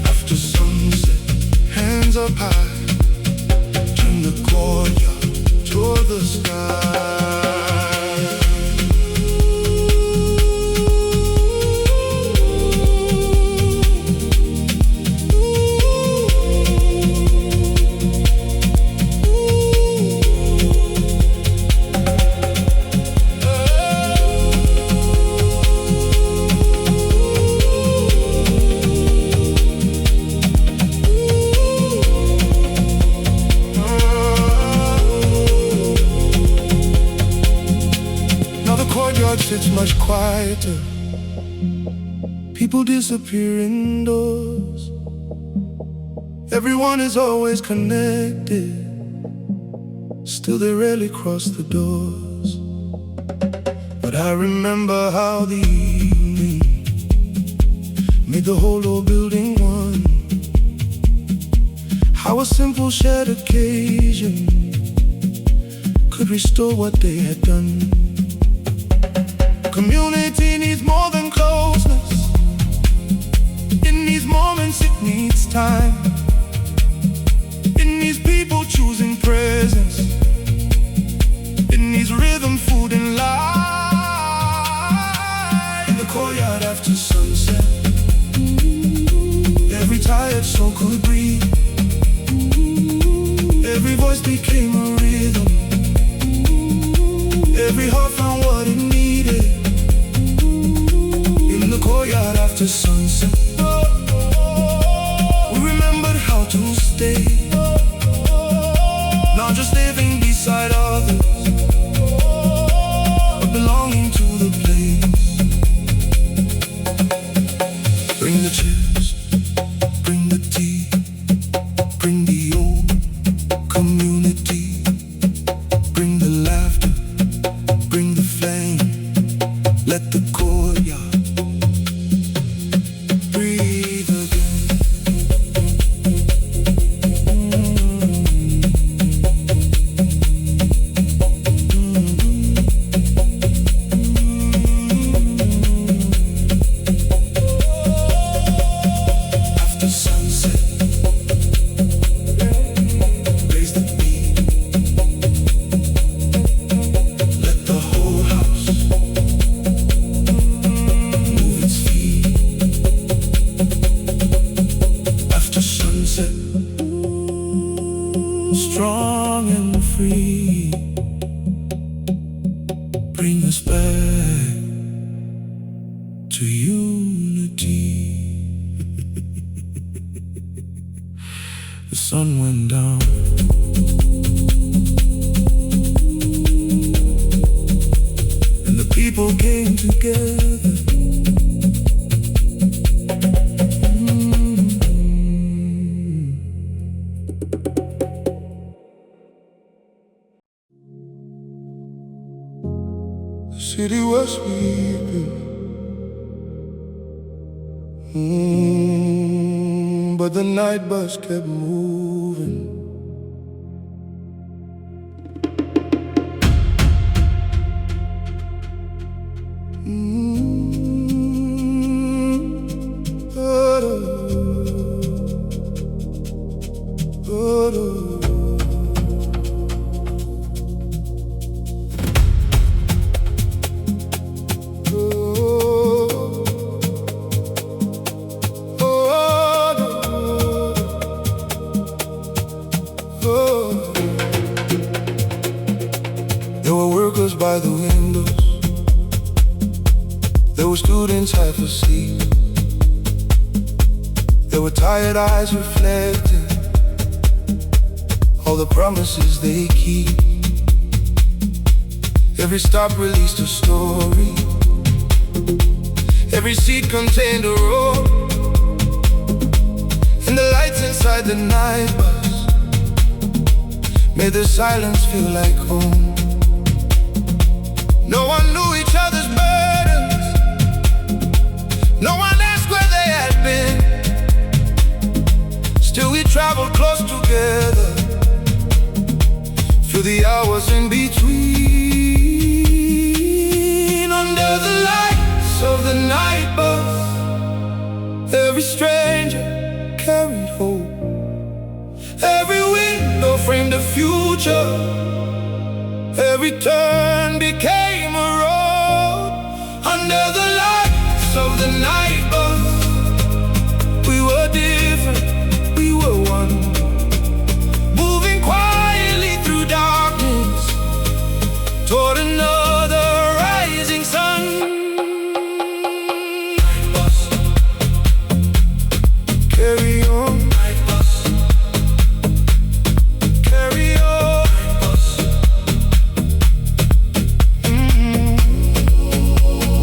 After sunset, hands up high, turn the courtyard toward the sky. It's much quieter. People disappear indoors. Everyone is always connected. Still they rarely cross the doors. But I remember how the evening made the whole old building one. How a simple shared occasion could restore what they had done. Community needs more than closeness. In these moments it needs time. It needs people choosing presence. It needs rhythm, food and light. In the courtyard after sunset, every tired soul could breathe. Every voice became a rhythm. Every heart found what it needed. In the courtyard after sunset, we remembered how to stay. Not just living beside others, but belonging to the place. Bring the chairs, bring the tea, bring the old community. Bring the laughter, bring the flame. Let the courtyard breathe again. After sunset, raise the beat. Let the whole house move its feet. After sunset, strong and free, bring us back to unity. The sun went down. And the people came together. The city was sleeping, but the night bus kept moving. were students half asleep. There were tired eyes reflecting all the promises they keep. Every stop released a story. Every seat contained a road. And the lights inside the night bus made the silence feel like home. No one knew each other's burdens. No one asked where they had been. Still we traveled close together through the hours in between. Under the lights of the night bus, every stranger carried hope. Every window framed a future. Every turn became a road. Under the lights of the night bus, we were different, we were one. Moving quietly through darkness toward another rising sun. Night bus, carry on. Night bus, carry on. Night bus,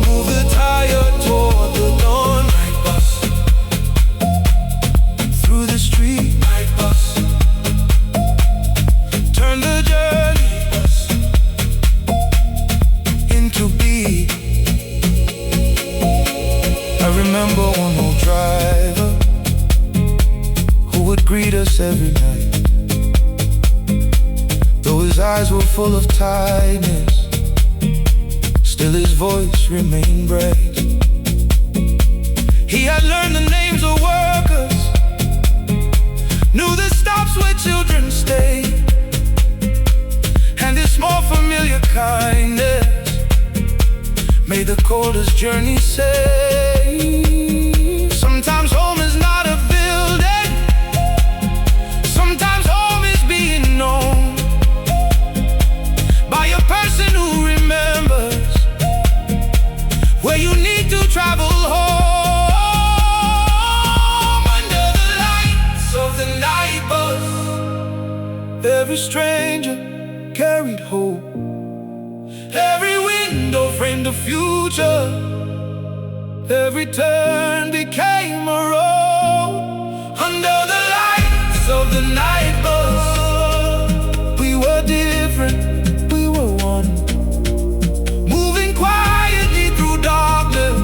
move the tire toward the dawn. Night bus, through the street. Night bus, turn the journey into beat. I remember one old driver who would greet us every night. Though his eyes were full of tiredness, still his voice remained bright. He had learned the names of workers, knew the stops where children stay, and his small familiar kindness made the coldest journey safe. Sometimes home is not a building. Sometimes home is being known by a person who remembers where you need to travel home. Under the lights of the night bus, every stranger carried hope. Every window framed a future. Every turn became a road. Under the lights of the night bus, we were different, we were one. Moving quietly through darkness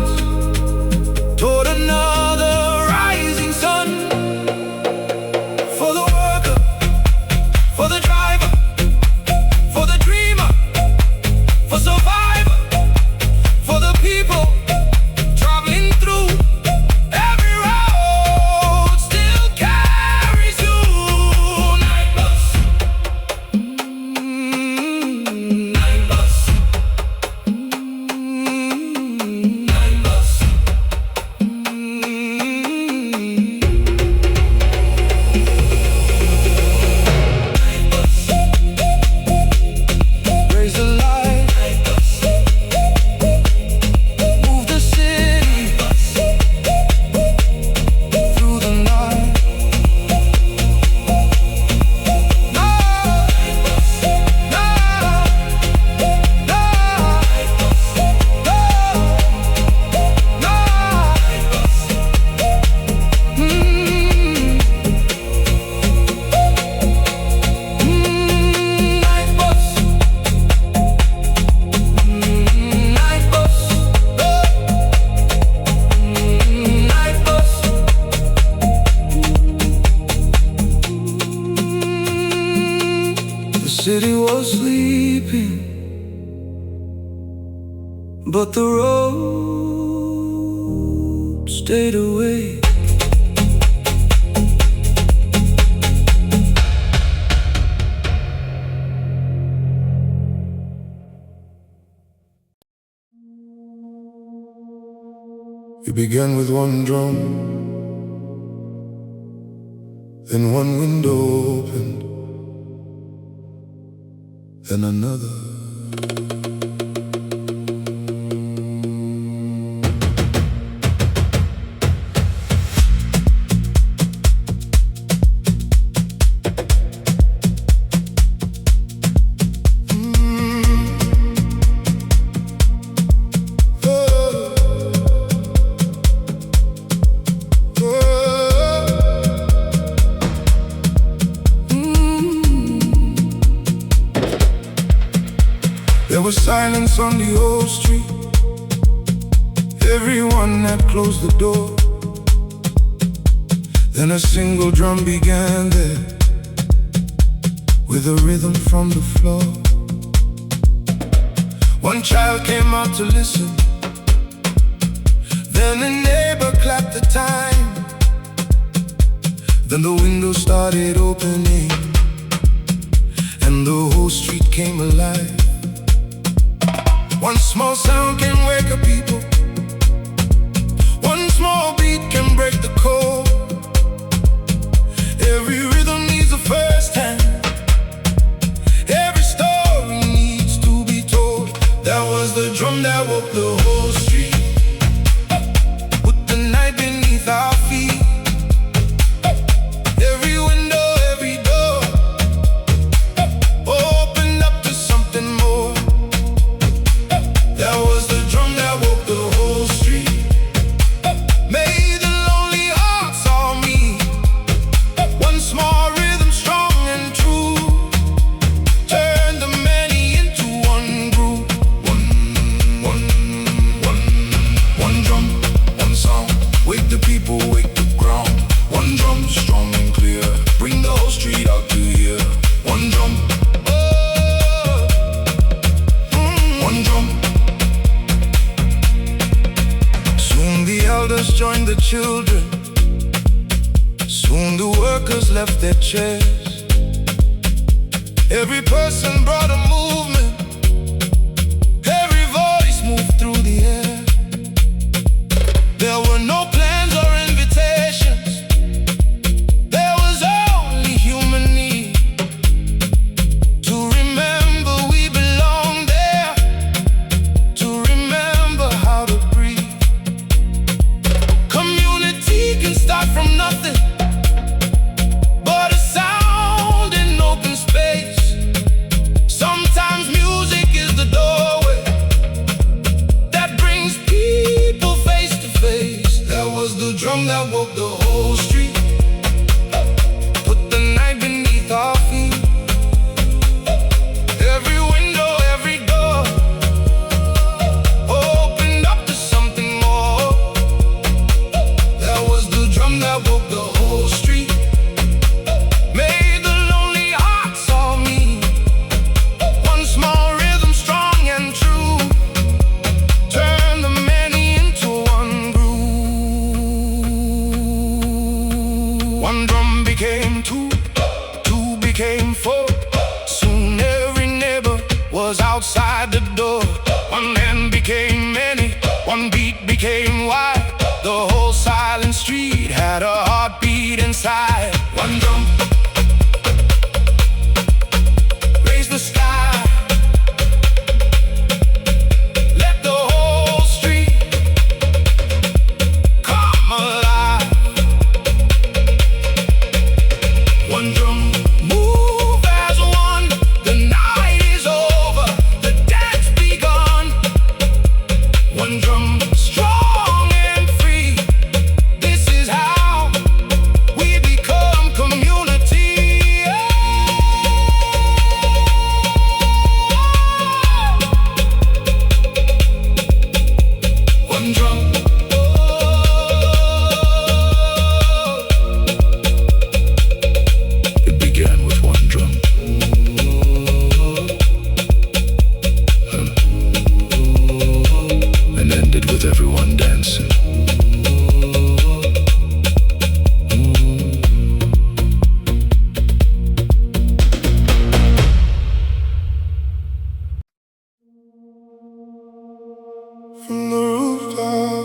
toward another rising sun. For the worker, for the driver, for the dreamer, for survivor, for the people traveling through. Every road still carries you. Night bus, night bus, night bus. Night bus, raise the light. Night bus, move the city through the night. No, no, no, no, night bus, night bus, night bus. The city was sleeping, but the road stayed awake. It began with one drum, then one window opened, then another. was silence on the old street. Everyone had closed the door. Then a single drum began there, with a rhythm from the floor. One child came out to listen. Then a neighbor clapped the time. Then the window started opening, and the whole street came alive. One small sound can wake up people. One small beat can break the code. Every rhythm needs a first hand. Every story needs to be told. That was the drum that woke the whole street. Put the night beneath our feet. Every window, every door opened up to something more. That was the drum that woke the whole street. Made the lonely hearts all meet. One small rhythm, strong and true, turned the many into one groove. One drum, one sound. Wake the people, wake the ground. One drum, strong and clear, bring the whole street out to hear. One drum, one drum. Soon the elders joined the children. Soon the workers left their chairs. Every person brought a movement. Every voice moved through the air. There were no plans or invitations. There was only human need to remember we belong there, to remember how to breathe. Community can start from nothing, but a sound in open space. Sometimes music is the doorway that brings people face to face. That was the drum that woke the whole street. Put the night beneath our feet. Every window, every door opened up to something more. That was the drum that woke the whole street. Made the lonely hearts all meet. One small rhythm, strong and true, turned the many into one groove. One drum became two, two became four. Soon every neighbor was outside the door. One man became many, one beat became wide. The whole silent street had a heartbeat inside. One drum raised the sky. Let the whole street come alive. One drum, move as one. The night is over, the dance begun. One drum, strong and free. This is how we become community. One drum. It began with one drum, and ended with everyone dancing. From the rooftop,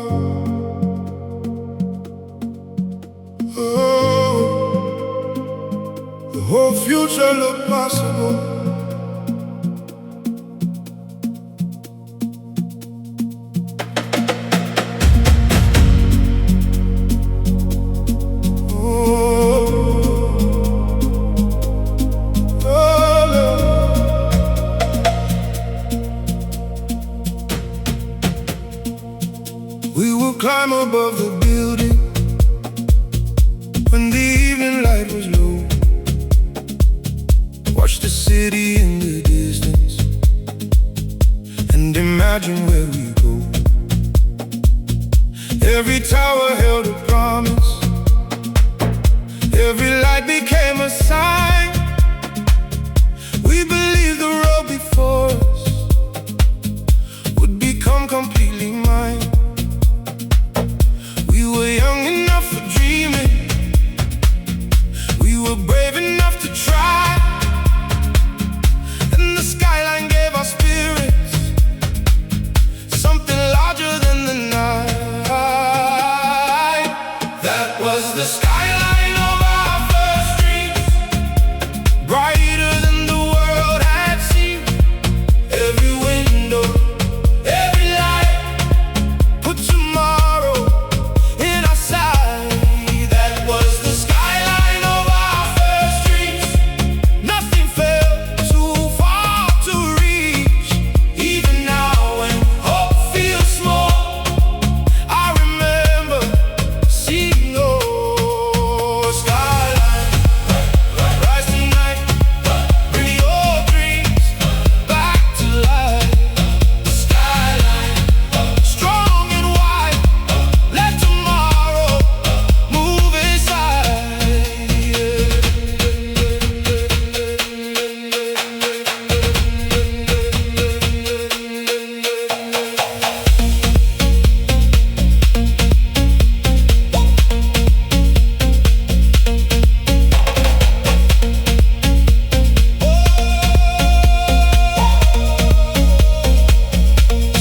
oh, the whole future looked possible. We would climb above the building when the evening light was low. Watch the city in the distance brighter than the world had seen. Every window, every light, put tomorrow in our sight. That was the skyline of our first dreams. Nothing felt too far to reach. Even now when hope feels small, I remember seeing your skyline. Rise tonight, bring your dreams back to life. The skyline, strong and wide, let tomorrow move inside.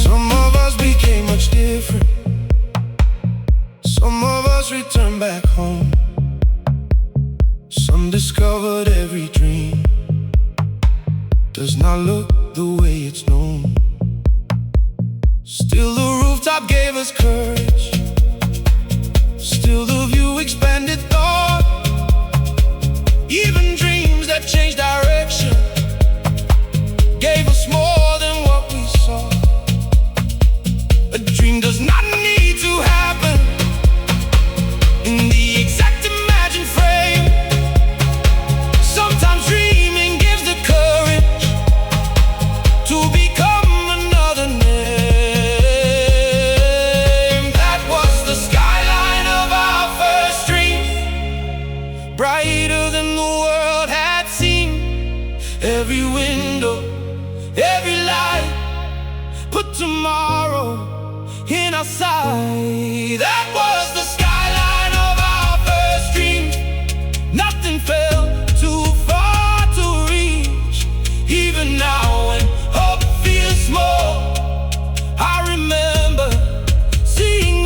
Some of us became much different. Some of us returned back home. Some discovered every dream does not look the way it's known. Still the rooftop gave us courage. Still the view expanded thought. Even dreams that changed direction gave us more than what we saw. A dream does not need to happen in the exact imagined frame. Sometimes dreaming gives the courage to become another name. That was the skyline of our first dream, brighter than the world had seen. Every window, every light, put tomorrow in our sight. That was the skyline of our first dream. Nothing felt too far to reach. Even now when hope feels small, I remember seeing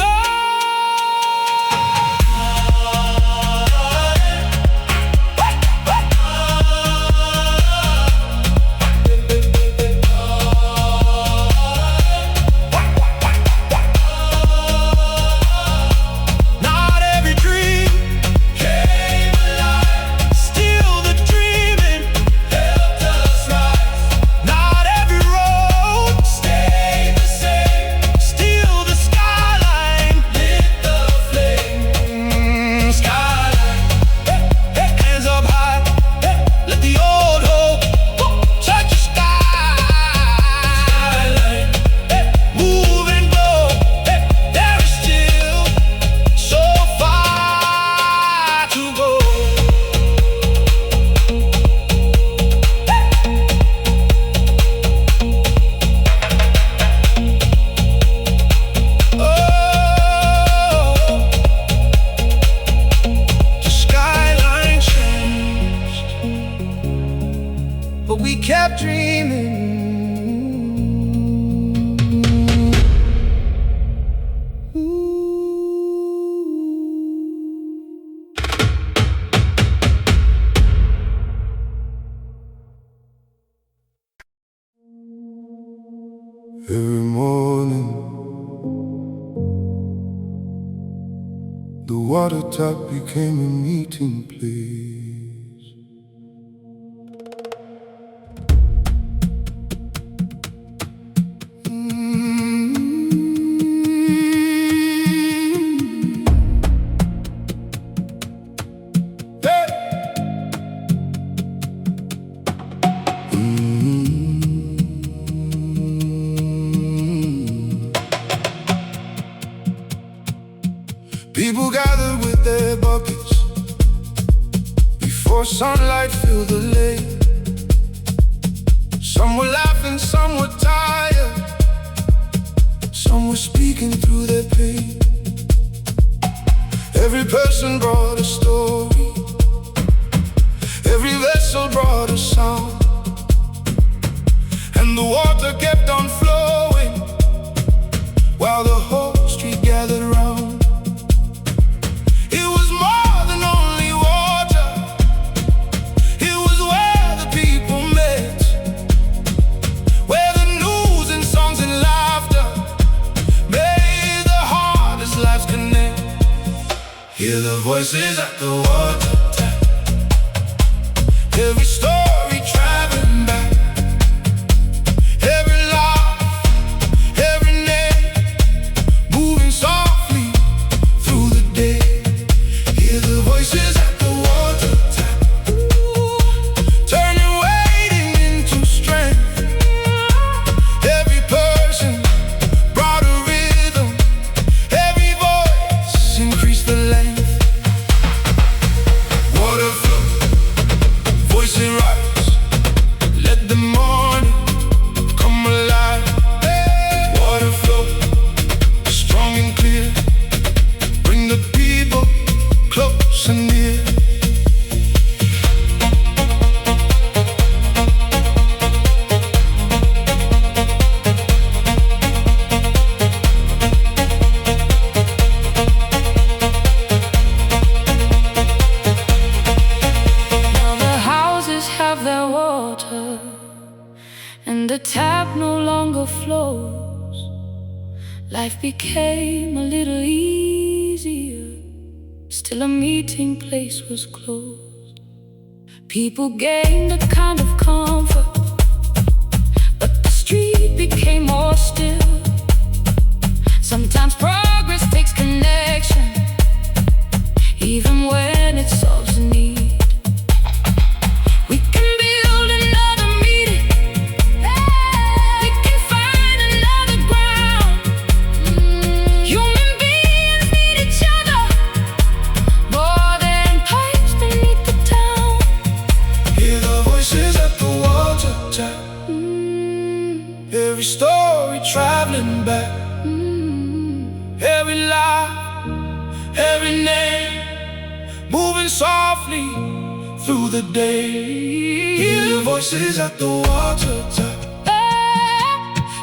not every dream came alive. Still the dreaming helped us rise. Not every road stayed the same. Still the skyline lit the flame. Skyline, hands up high, let the old hope touch the sky. Skyline, move and glow, there is still so far to go. Oh, the skyline changed, but we kept dreaming. Every morning, the water tap became a meeting place. People gathered with their buckets before sunlight filled the lake. Some were laughing, some were tired, some were speaking through their pain. Every person brought a story, every vessel brought a sound, and the water kept on flowing while the whole street gathered around. It was more than only water, it was where voices at the water tap. Every story traveling back. Every laugh, every name, moving softly through the day. Hear the voices at the water tap, turning waiting into strength. Every person brought a rhythm. Every voice increased the length. Water flow, voices rise. Let the morning come alive. Water flow, strong and clear. Bring the people close and near. Now the houses have their water, and the tap no longer flows. Life became a little easier. Still a meeting place was closed. People gained a kind of comfort, but the street became more still. Sometimes progress takes connection, even when it solves a need. We can build another meeting. We can find another ground. Human beings need each other more than pipes beneath the town. Hear the voices at the water tap. Every story traveling back. Every lie, every name, moving softly through the day. Hear the voices at the water tap,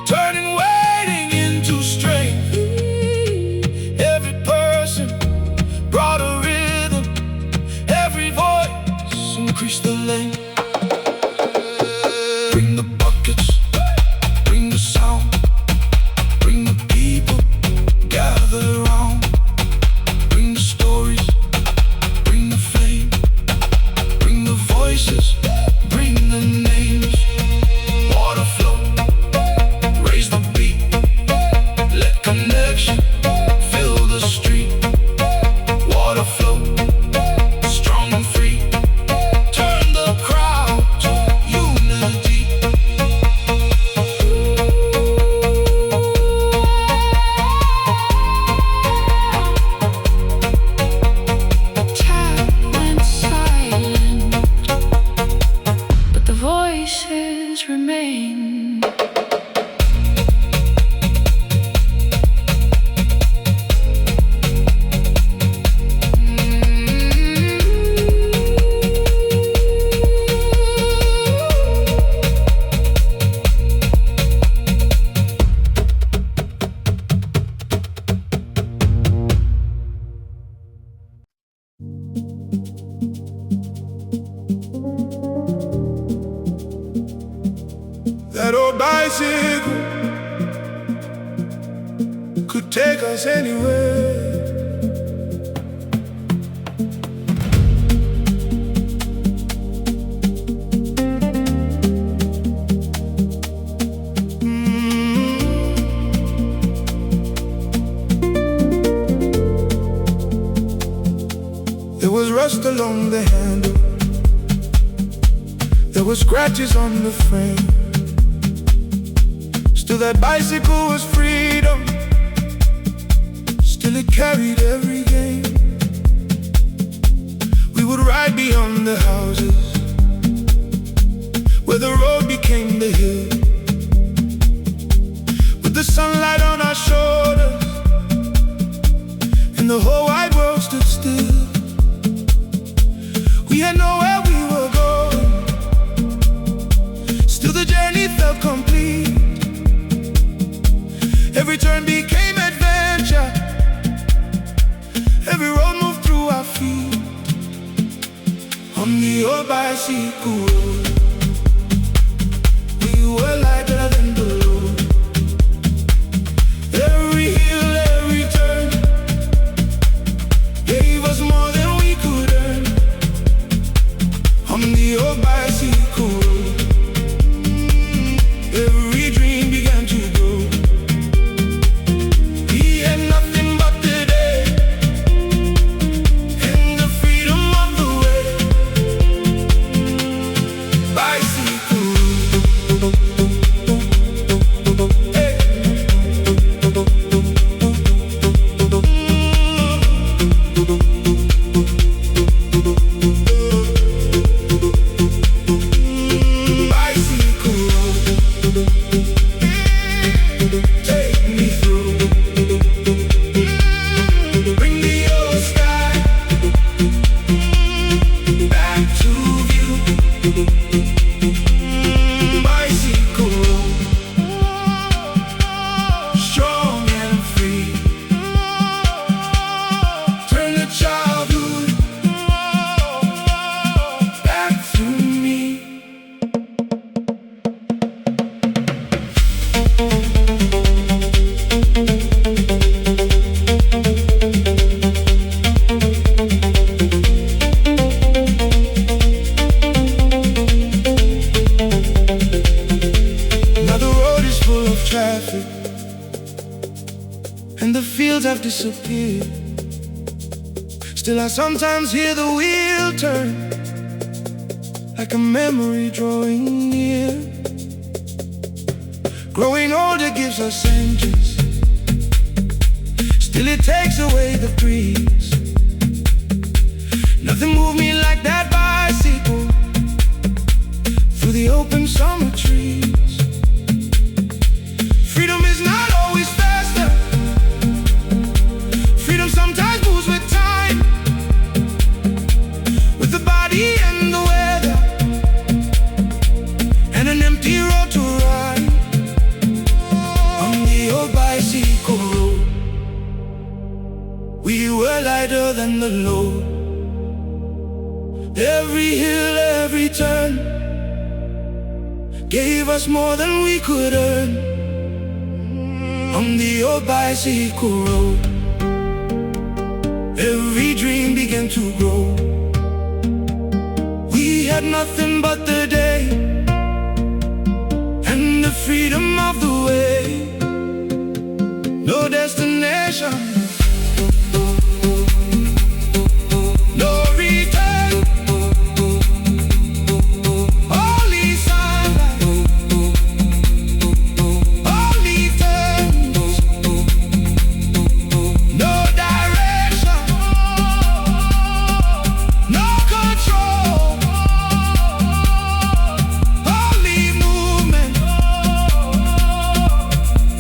turning waiting into strength. Every person brought a rhythm. Every voice increased the length. Bring the buckets, bring the sound, bring the people, gather round. Bring the stories, bring the flame, bring the voices, bring the names. Water flow, raise the beat. Let connection fill the street. Water flow, strong and free. Turn the crowd to unity. Tap went silent, but the voices remain. That old bicycle could take us anywhere. There was rust along the handle. There were scratches on the frame. Still that bicycle was freedom. Still it carried every game. We would ride beyond the houses, where the road became the hill. With the sunlight on our shoulders, and the whole wide world stood still. We had nowhere we were going. Still the journey felt complete. Every turn became adventure. Every road moved through our feet. On the old bicycle road, we were lighter than the road. Every hill, every turn gave us more than we disappear. Still I sometimes hear the wheel turn, like a memory drawing near. Growing older gives us angels, still it takes away the breeze. Nothing moved me like that bicycle through the open summer trees. Freedom is not always faster. Freedom sometimes moves with time, with the body and the weather, and an empty road to ride. On the old bicycle road, we were lighter than the load. Every hill, every turn gave us more than we could earn. On the old bicycle road, every dream began to grow. We had nothing but the day and the freedom of the way. No destination, no return, only sunlight, only turns. No direction, no control, only movement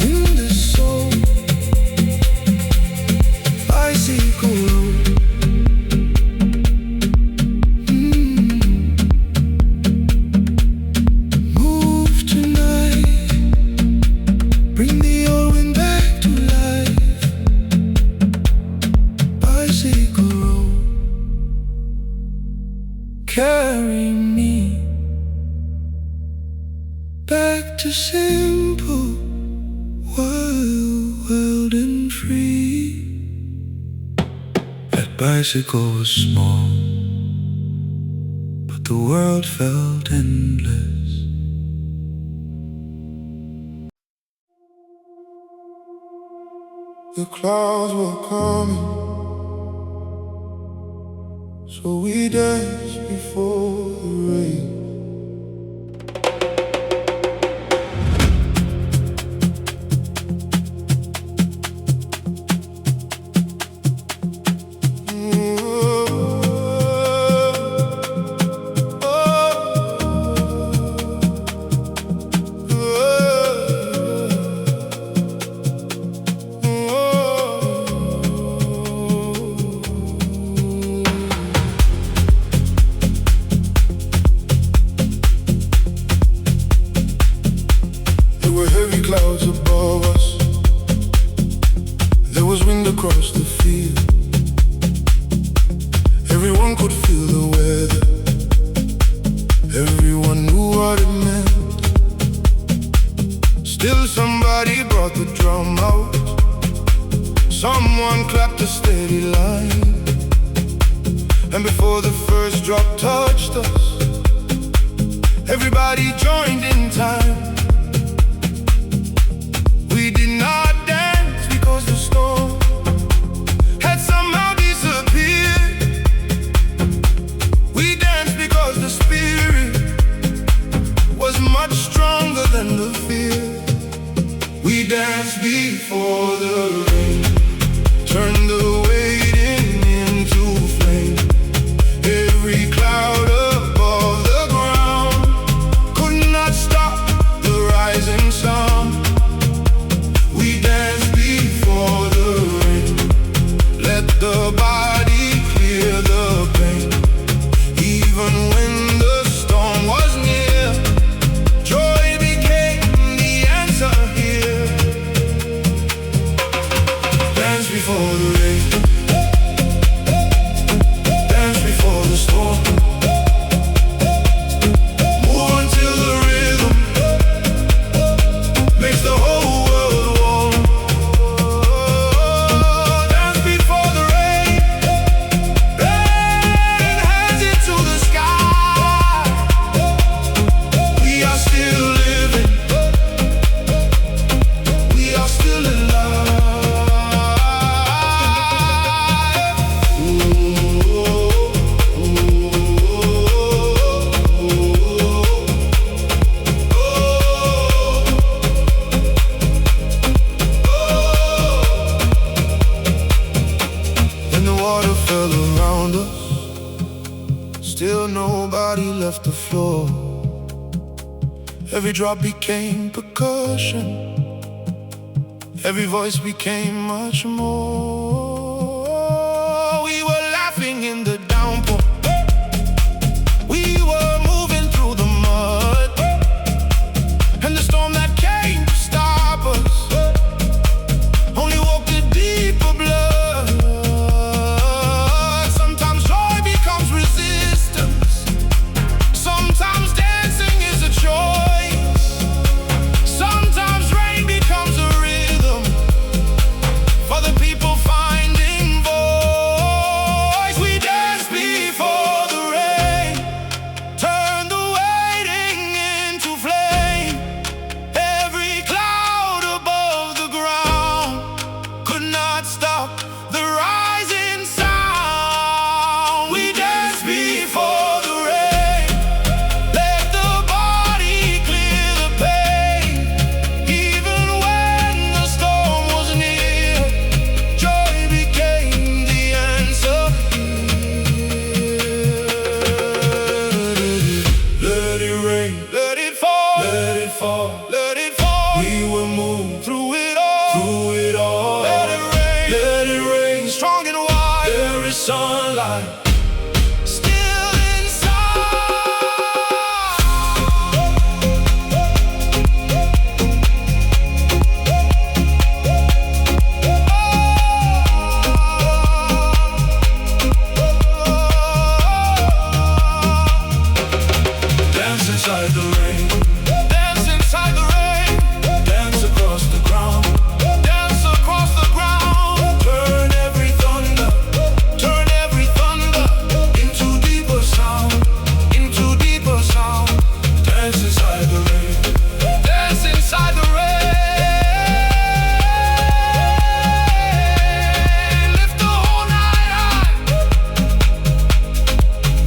in the soul. Bicycle road. Move tonight, bring the old wind back to life. Bicycle road, carry me back to simple, wild and free. That bicycle was small, but the world felt endless. The clouds were coming, so we danced before the rain. Clouds above us, there was wind across the field. Everyone could feel the weather, everyone knew what it meant. Still somebody brought the drum out, someone clapped a steady line, and before the first drop touched us, everybody joined in time. We did not dance because the storm had somehow disappeared. We danced because the spirit was much stronger than the fear. We danced before the rain turned the waiting into flame. Every cloud above the ground could not stop the Still nobody left the floor. Every drop became percussion. Every voice became much more. We were laughing in the downpour. We were moving through the mud. And the storm that came to stop us only woke the deeper blood. Sometimes joy becomes resistance. Sometimes dancing is a choice. Sometimes rain becomes a rhythm for the people finding voice. We dance before the rain, turn the waiting into flame. Every cloud above the ground could not stop the rising sound. We dance before the rain, let the body clear the pain. Even when the storm was near, joy became the answer. Let it rain, let it fall, let it fall, let it fall. We will move through it all, through it all. Let it rain, strong and wide. There is sunlight still dance inside the rain, dance inside the rain, dance across the ground, dance across the ground. Turn every thunder into deeper sound, into deeper sound. Dance inside the rain, dance inside the rain. Lift the whole night high.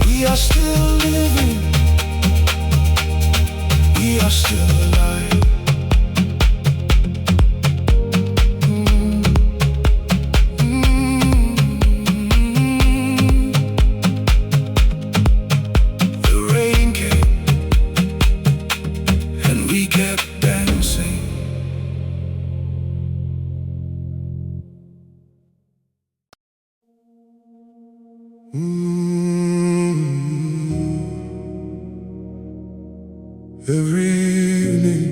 We are still living. We are still alive. The rain came and we kept dancing. Every evening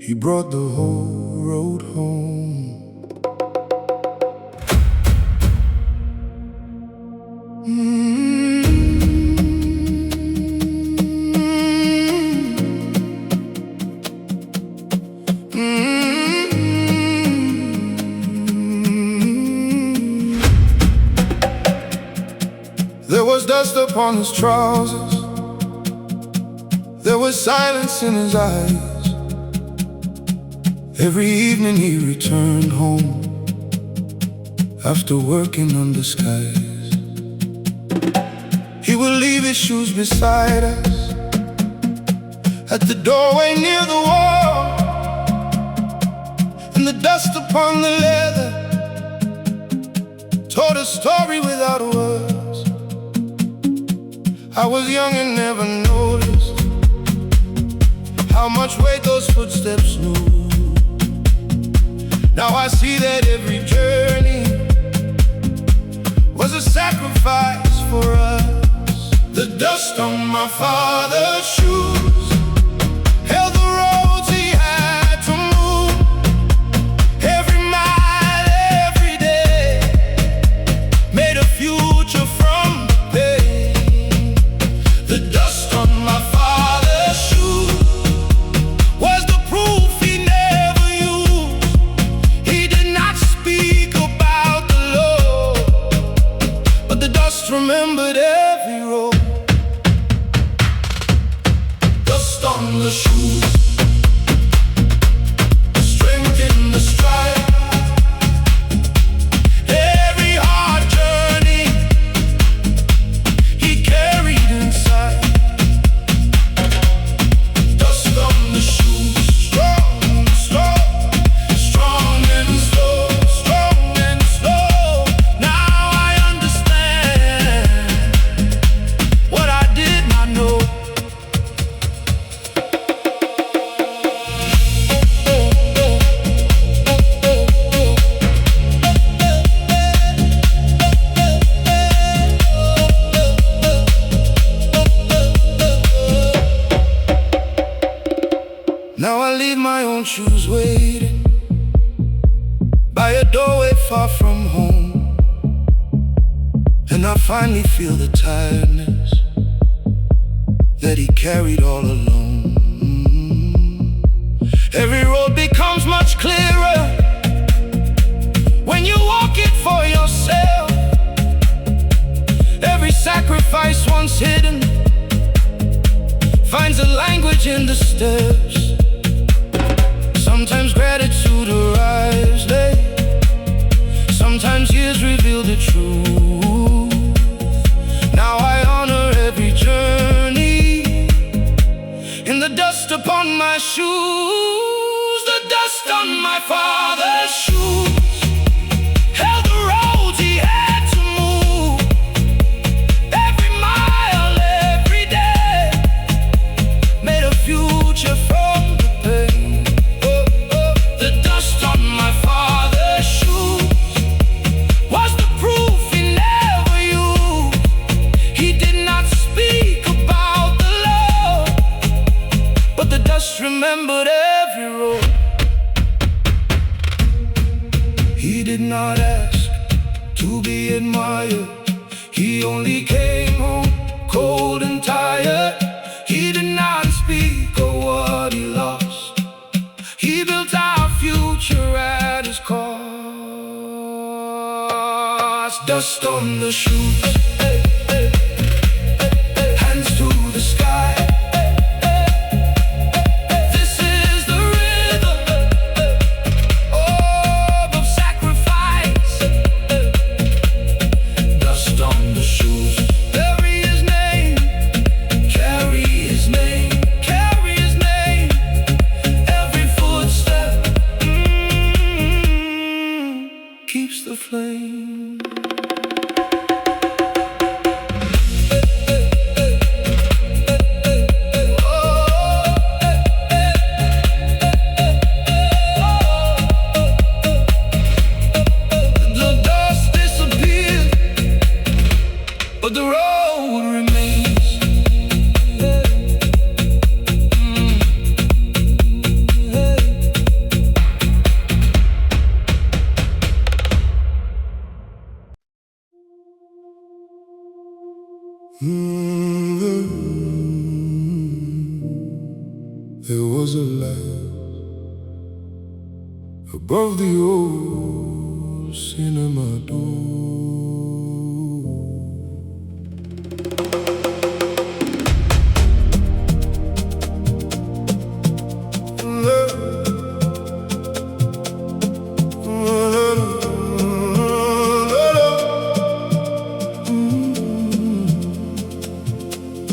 he brought the whole road home. There was dust upon his trousers. There was silence in his eyes. Every evening he returned home after working on the skies. He would leave his shoes beside us at the doorway near the wall, and the dust upon the leather told a story without words. I was young and never noticed how much weight those footsteps moved. Now I see that every journey was a sacrifice for us. The dust on my father's shoes held the roads he had to move. Every mile, every day made a future from pain. The dust on my father's shoes was the proof he never used. He did not speak about the Lord, but the dust remembered every road. Dust on the shoes, strength in the stride. Every hard journey he carried inside. Dust on the shoes, strong and slow, strong and slow, strong and slow. Now I understand shoes waiting by a doorway far from home, and I finally feel the tiredness that he carried all alone. Every road becomes much clearer when you walk it for yourself. Every sacrifice once hidden finds a language in the steps. Sometimes gratitude arrives late, sometimes years reveal the truth. Now I honor every journey in the dust upon my shoes. The dust on my father's shoes held the roads he had to move. Every mile, every day made a future from the pain. The dust on my father's shoes was the proof he never used. He did not speak about the love, but the dust remembered every road. He did not ask to be admired, he only came home cold and tired. He did not speak of what he lost, he built our future at his cost. Dust on the shoes, hands to the sky. This is the rhythm of sacrifice. Dust on the shoes, bury his name, carry his name, carry his name. Every footstep keeps the flame. The dust disappeared, but the road remains. There was a light above the old cinema door.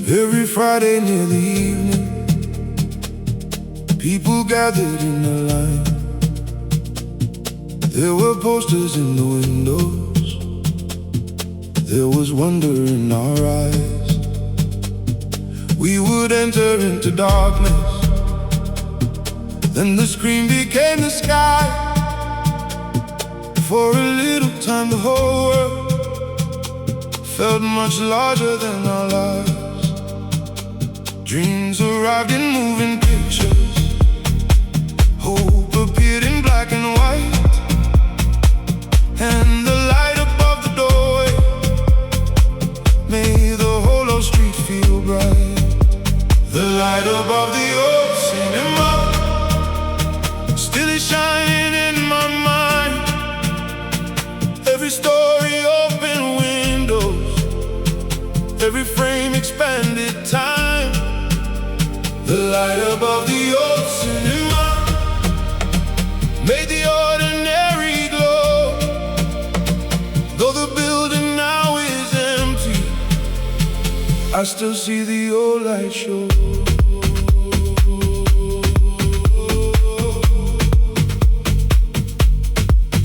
Every Friday near the evening, people gathered in a line. There were posters in the windows, there was wonder in our eyes. We would enter into darkness, then the screen became the sky. For a little time the whole world felt much larger than our lives. Dreams arrived in moving pictures, hope appeared in black and white, and the light above the doorway made the whole street feel bright. The light above the old cinema still is shining in my mind. Every story open windows, every frame expanded time. The light above the old cinema made the ordinary glow. Though the building now is empty, I still see the old light show.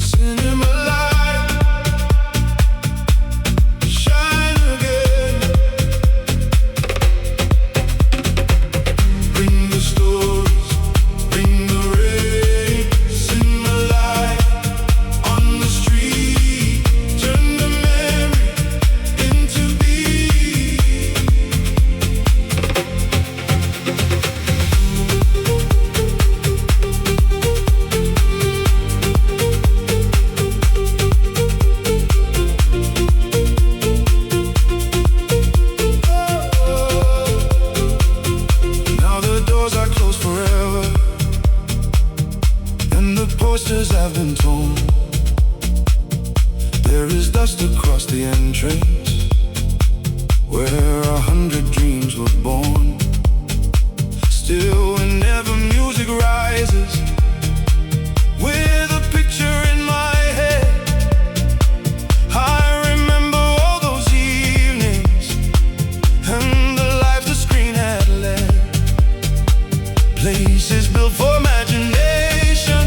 Cinema light, shine again. Bring the stories, bring the rain. Cinema light on the street, turn the memory into beat. where 100 dreams were born. Still, whenever music rises, with a picture in my head, I remember all those evenings and the life the screen had led. Places built for imagination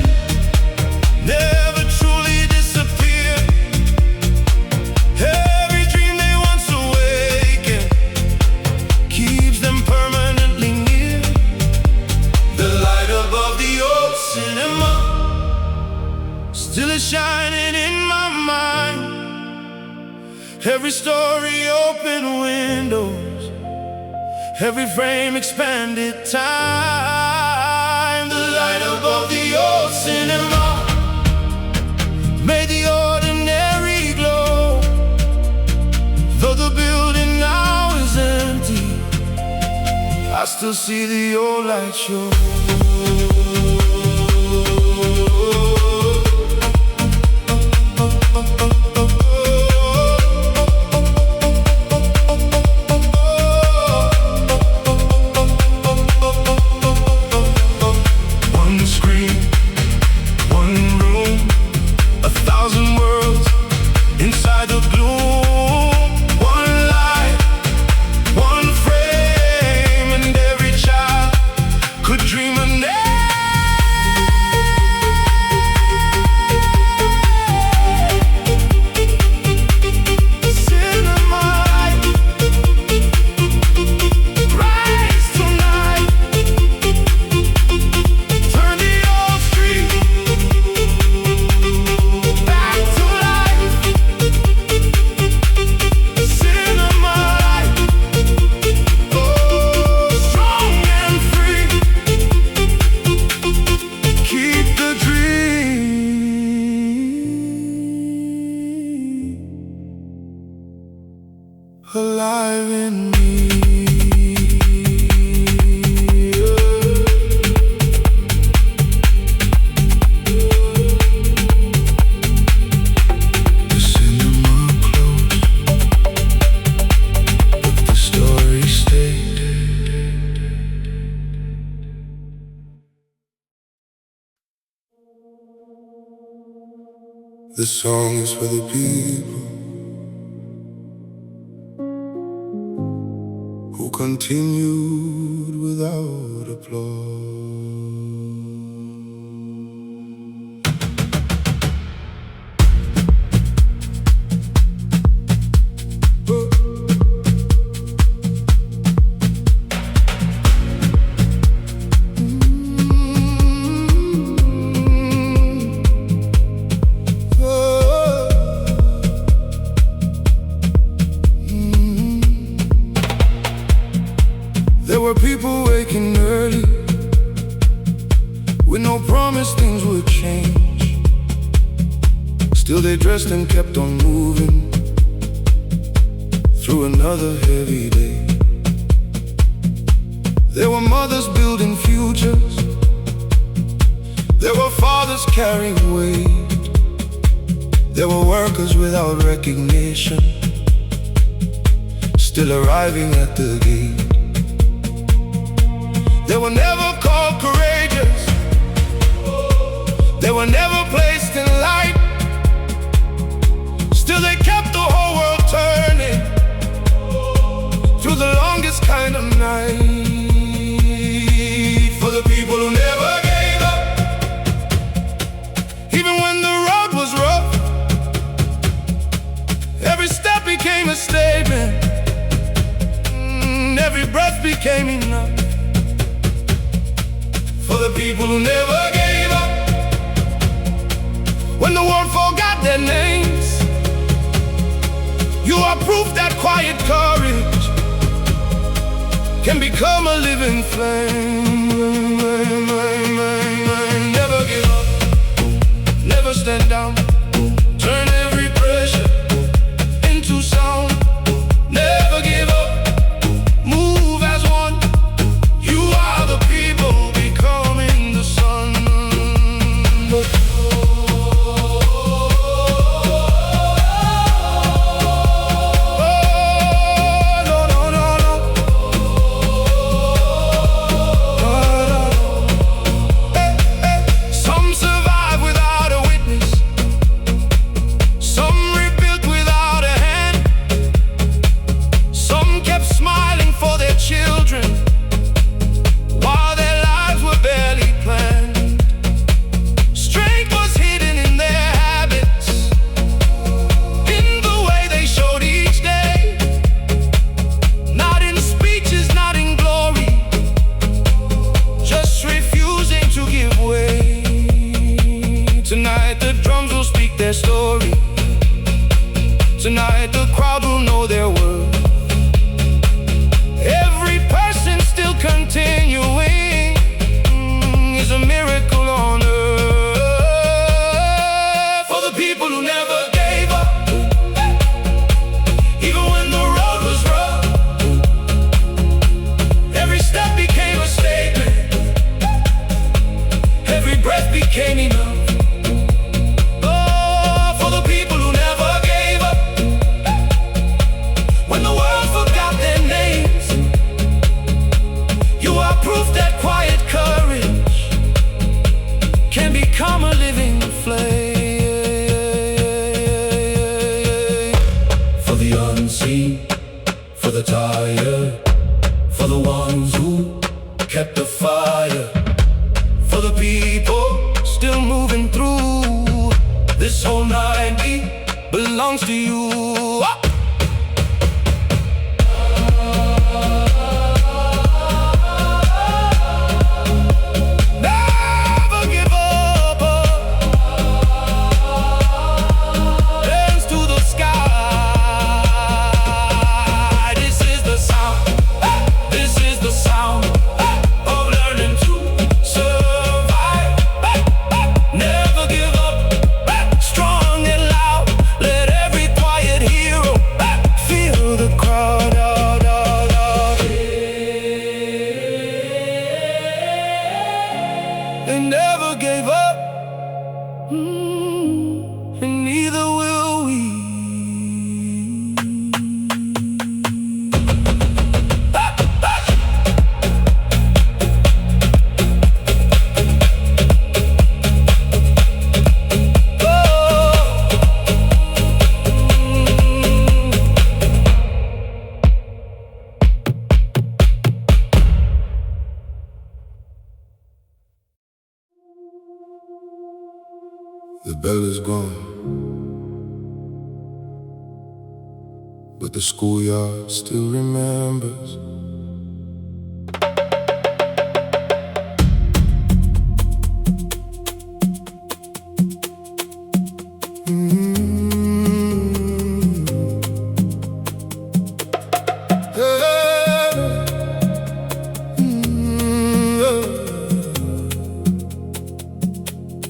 never truly disappear. Every dream they once awakened keeps them permanently near. The light above the old cinema still is shining in my mind. Every story open windows, every frame expanded time. The light above the old cinema made the ordinary glow. Though the building now is empty, I still see the old light show. Alive in me. The cinema closed, but the story stayed. This song is for the people who continued without applause. There were people waking early with no promise things would change. Still they dressed and kept on moving through another heavy day. There were mothers building futures, there were fathers carrying weight, there were workers without recognition, still arriving at the gate. They were never called courageous, they were never placed in light. Still they kept the whole world turning through the longest kind of night. For the people who never gave up, even when the road was rough. Every step became a statement, every breath became enough. For the people who never gave up, when the world forgot their names. You are proof that quiet courage can become a living flame. Never give up, never stand down. Turn every pressure into sound. Never give up, move as one. You are the people becoming the sun. Oh, Lord. when the world forgot their names. You are proof that quiet courage can become a living flame. For the unseen, for the tired, for the ones who kept the fire, for the people still moving through. This whole night beat belongs to you. Never give up. Hands to the sky. This is the sound. This is the sound of learning to survive. Never give up. Strong and loud. Let every quiet hero feel the crowd. They never gave up, and neither will we. The bell is gone, but the schoolyard still remembers.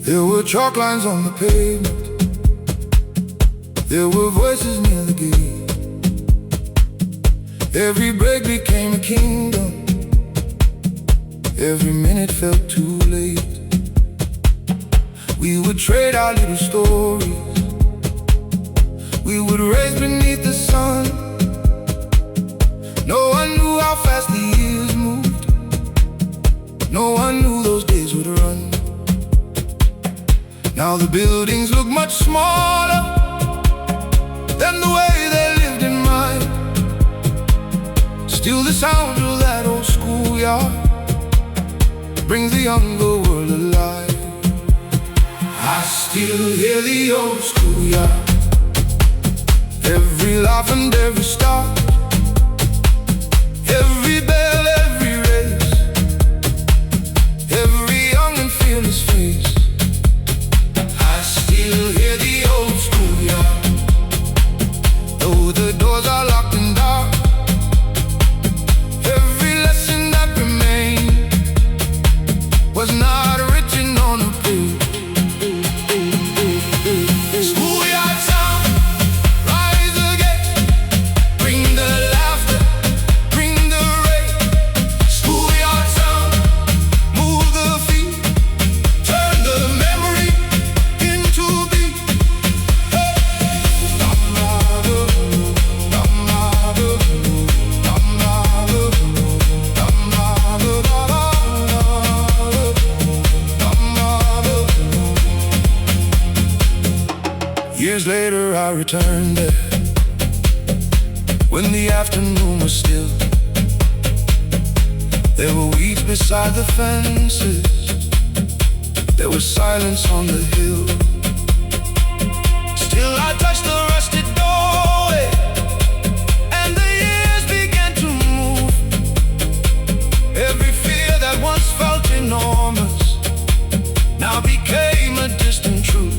There were chalk lines on the pavement. There were voices near the gate. Every break became a kingdom. Every minute felt too late. We would trade our little stories. We would race beneath the sun. No one knew how fast the years moved. No one knew those days would run. Now the buildings look much smaller than the way they lived in mine. Still the sound of that old schoolyard brings the younger world alive. I still hear the old schoolyard, every laugh and every start, every bell, every race, every young and fearless face. Still hear the old schoolyard, though the doors are locked and dark. Every lesson that remained was not written on a page. Schoolyard sound, rise again. Bring the laughter, bring the rain. Schoolyard sound, move the feet, turn the memory into beat. Years later I returned there, when the afternoon was still. There were weeds beside the fences. There was silence on the hill. Still I touched the rusted doorway, and the years began to move. Every fear that once felt enormous now became a distant truth.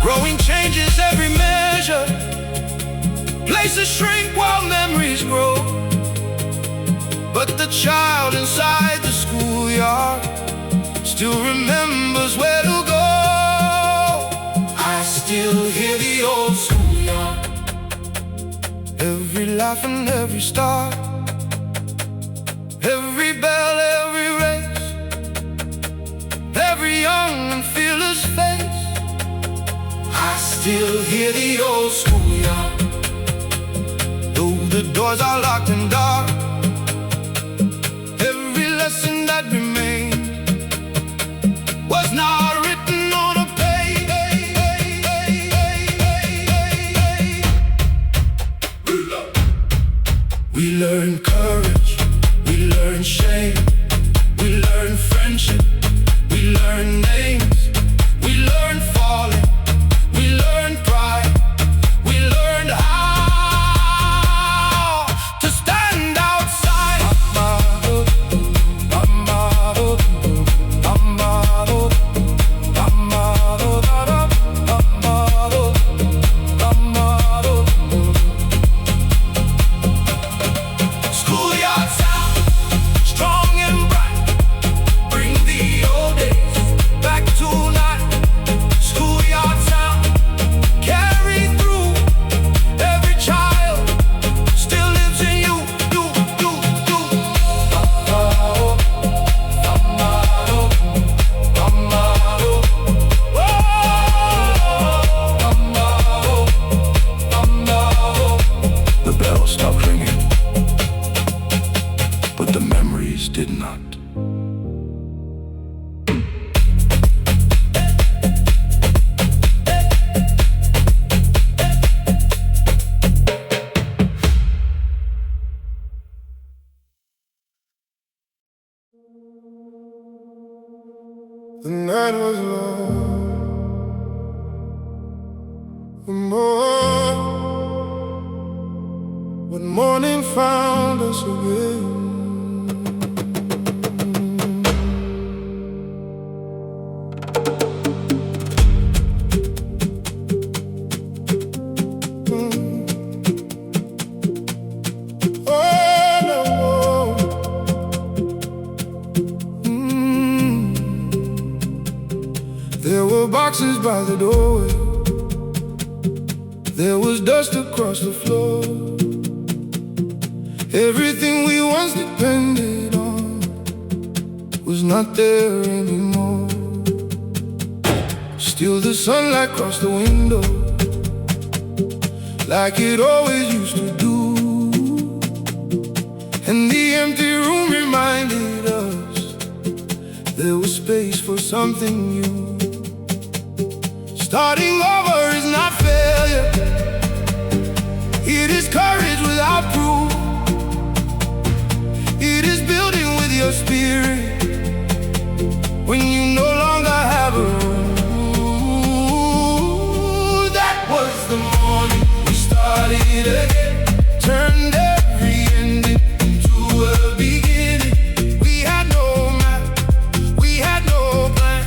Growing changes every measure. Places shrink while memories grow. But the child inside the schoolyard still remembers where to go. I still hear the old schoolyard, every laugh and every start, every bell, every race, every young and fearless face. I still hear the old schoolyard, the doors are locked and dark. Every lesson that remained was not written on a page. We learned courage, we learned shame, we learned friendship, we learned names, we learned falling, we learned pride, we learned how to stand outside. Schoolyard sound, strong and bright, bring the old days back tonight. Schoolyard sound, carry through. Every child still lives in you, you. The bells stopped ringing, but the memories did not. The night was long, but morning found us again. There were boxes by the doorway, there was dust across the floor. Everything we once depended on was not there anymore. Still the sunlight crossed the window, like it always used to do. And the empty room reminded us there was space for something new. Starting over is not failure, it is courage without proof. It is building with your spirit when you no longer have a roof. That was the morning we started again, turned every ending into a beginning. We had no map, we had no plan,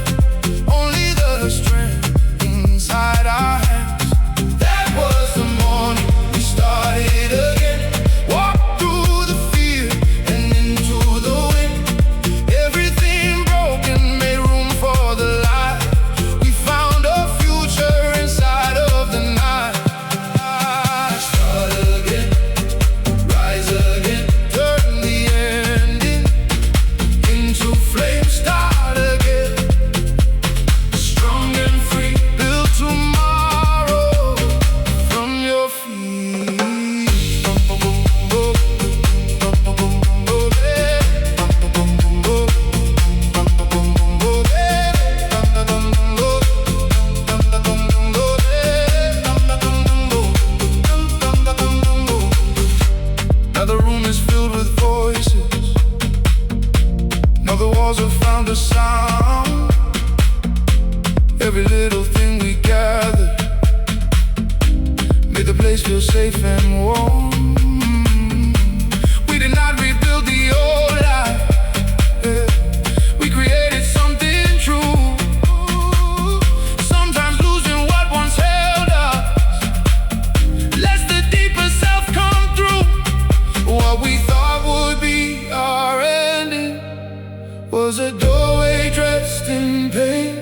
only the strength inside our hands. That was the morning we started again. Walked through the fear and into the wind. Everything broken made room for the light. We found a future inside of the night. Start again, rise again, turn the ending into flame. Start again, strong and free, build tomorrow from your feet. Now the room is filled with voices, now the walls have found a sound. Every little thing we gathered made the place feel safe and warm. We did not rebuild the old life, yeah. We created something true. Sometimes losing what once held us lets the deeper self come through. What we thought would be our ending was a doorway dressed in pain.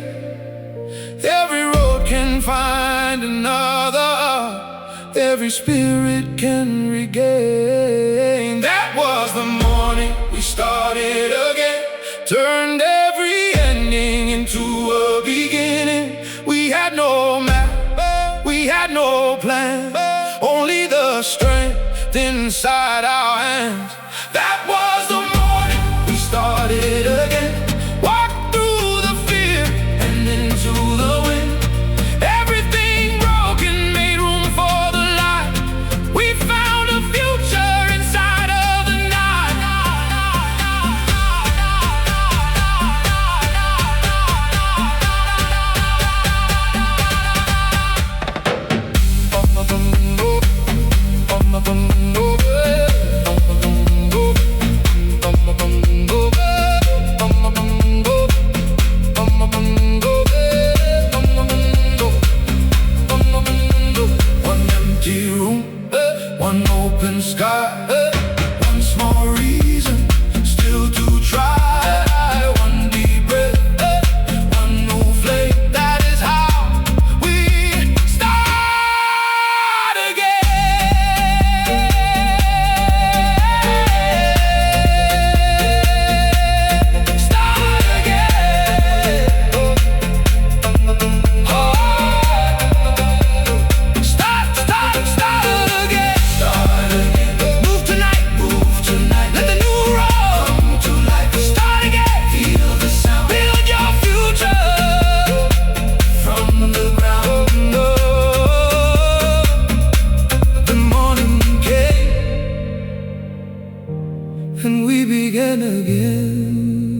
Every road can find another, every spirit can regain. That was the morning we started again, turned every ending into a beginning. We had no map, we had no plan, only the strength breath inside our hands. That was the morning we started again. Walked through the fear and into the wind. Everything broken made room for the light. We found a future inside of the night. One empty room, one open sky, one small reason still to try. One deep breath, one new flame. That is how we start again. Start again. Start again. Start again. Move tonight. Let the new road come to life. Start again. Feel the sound. Build your future from the ground up. The morning came and we began again.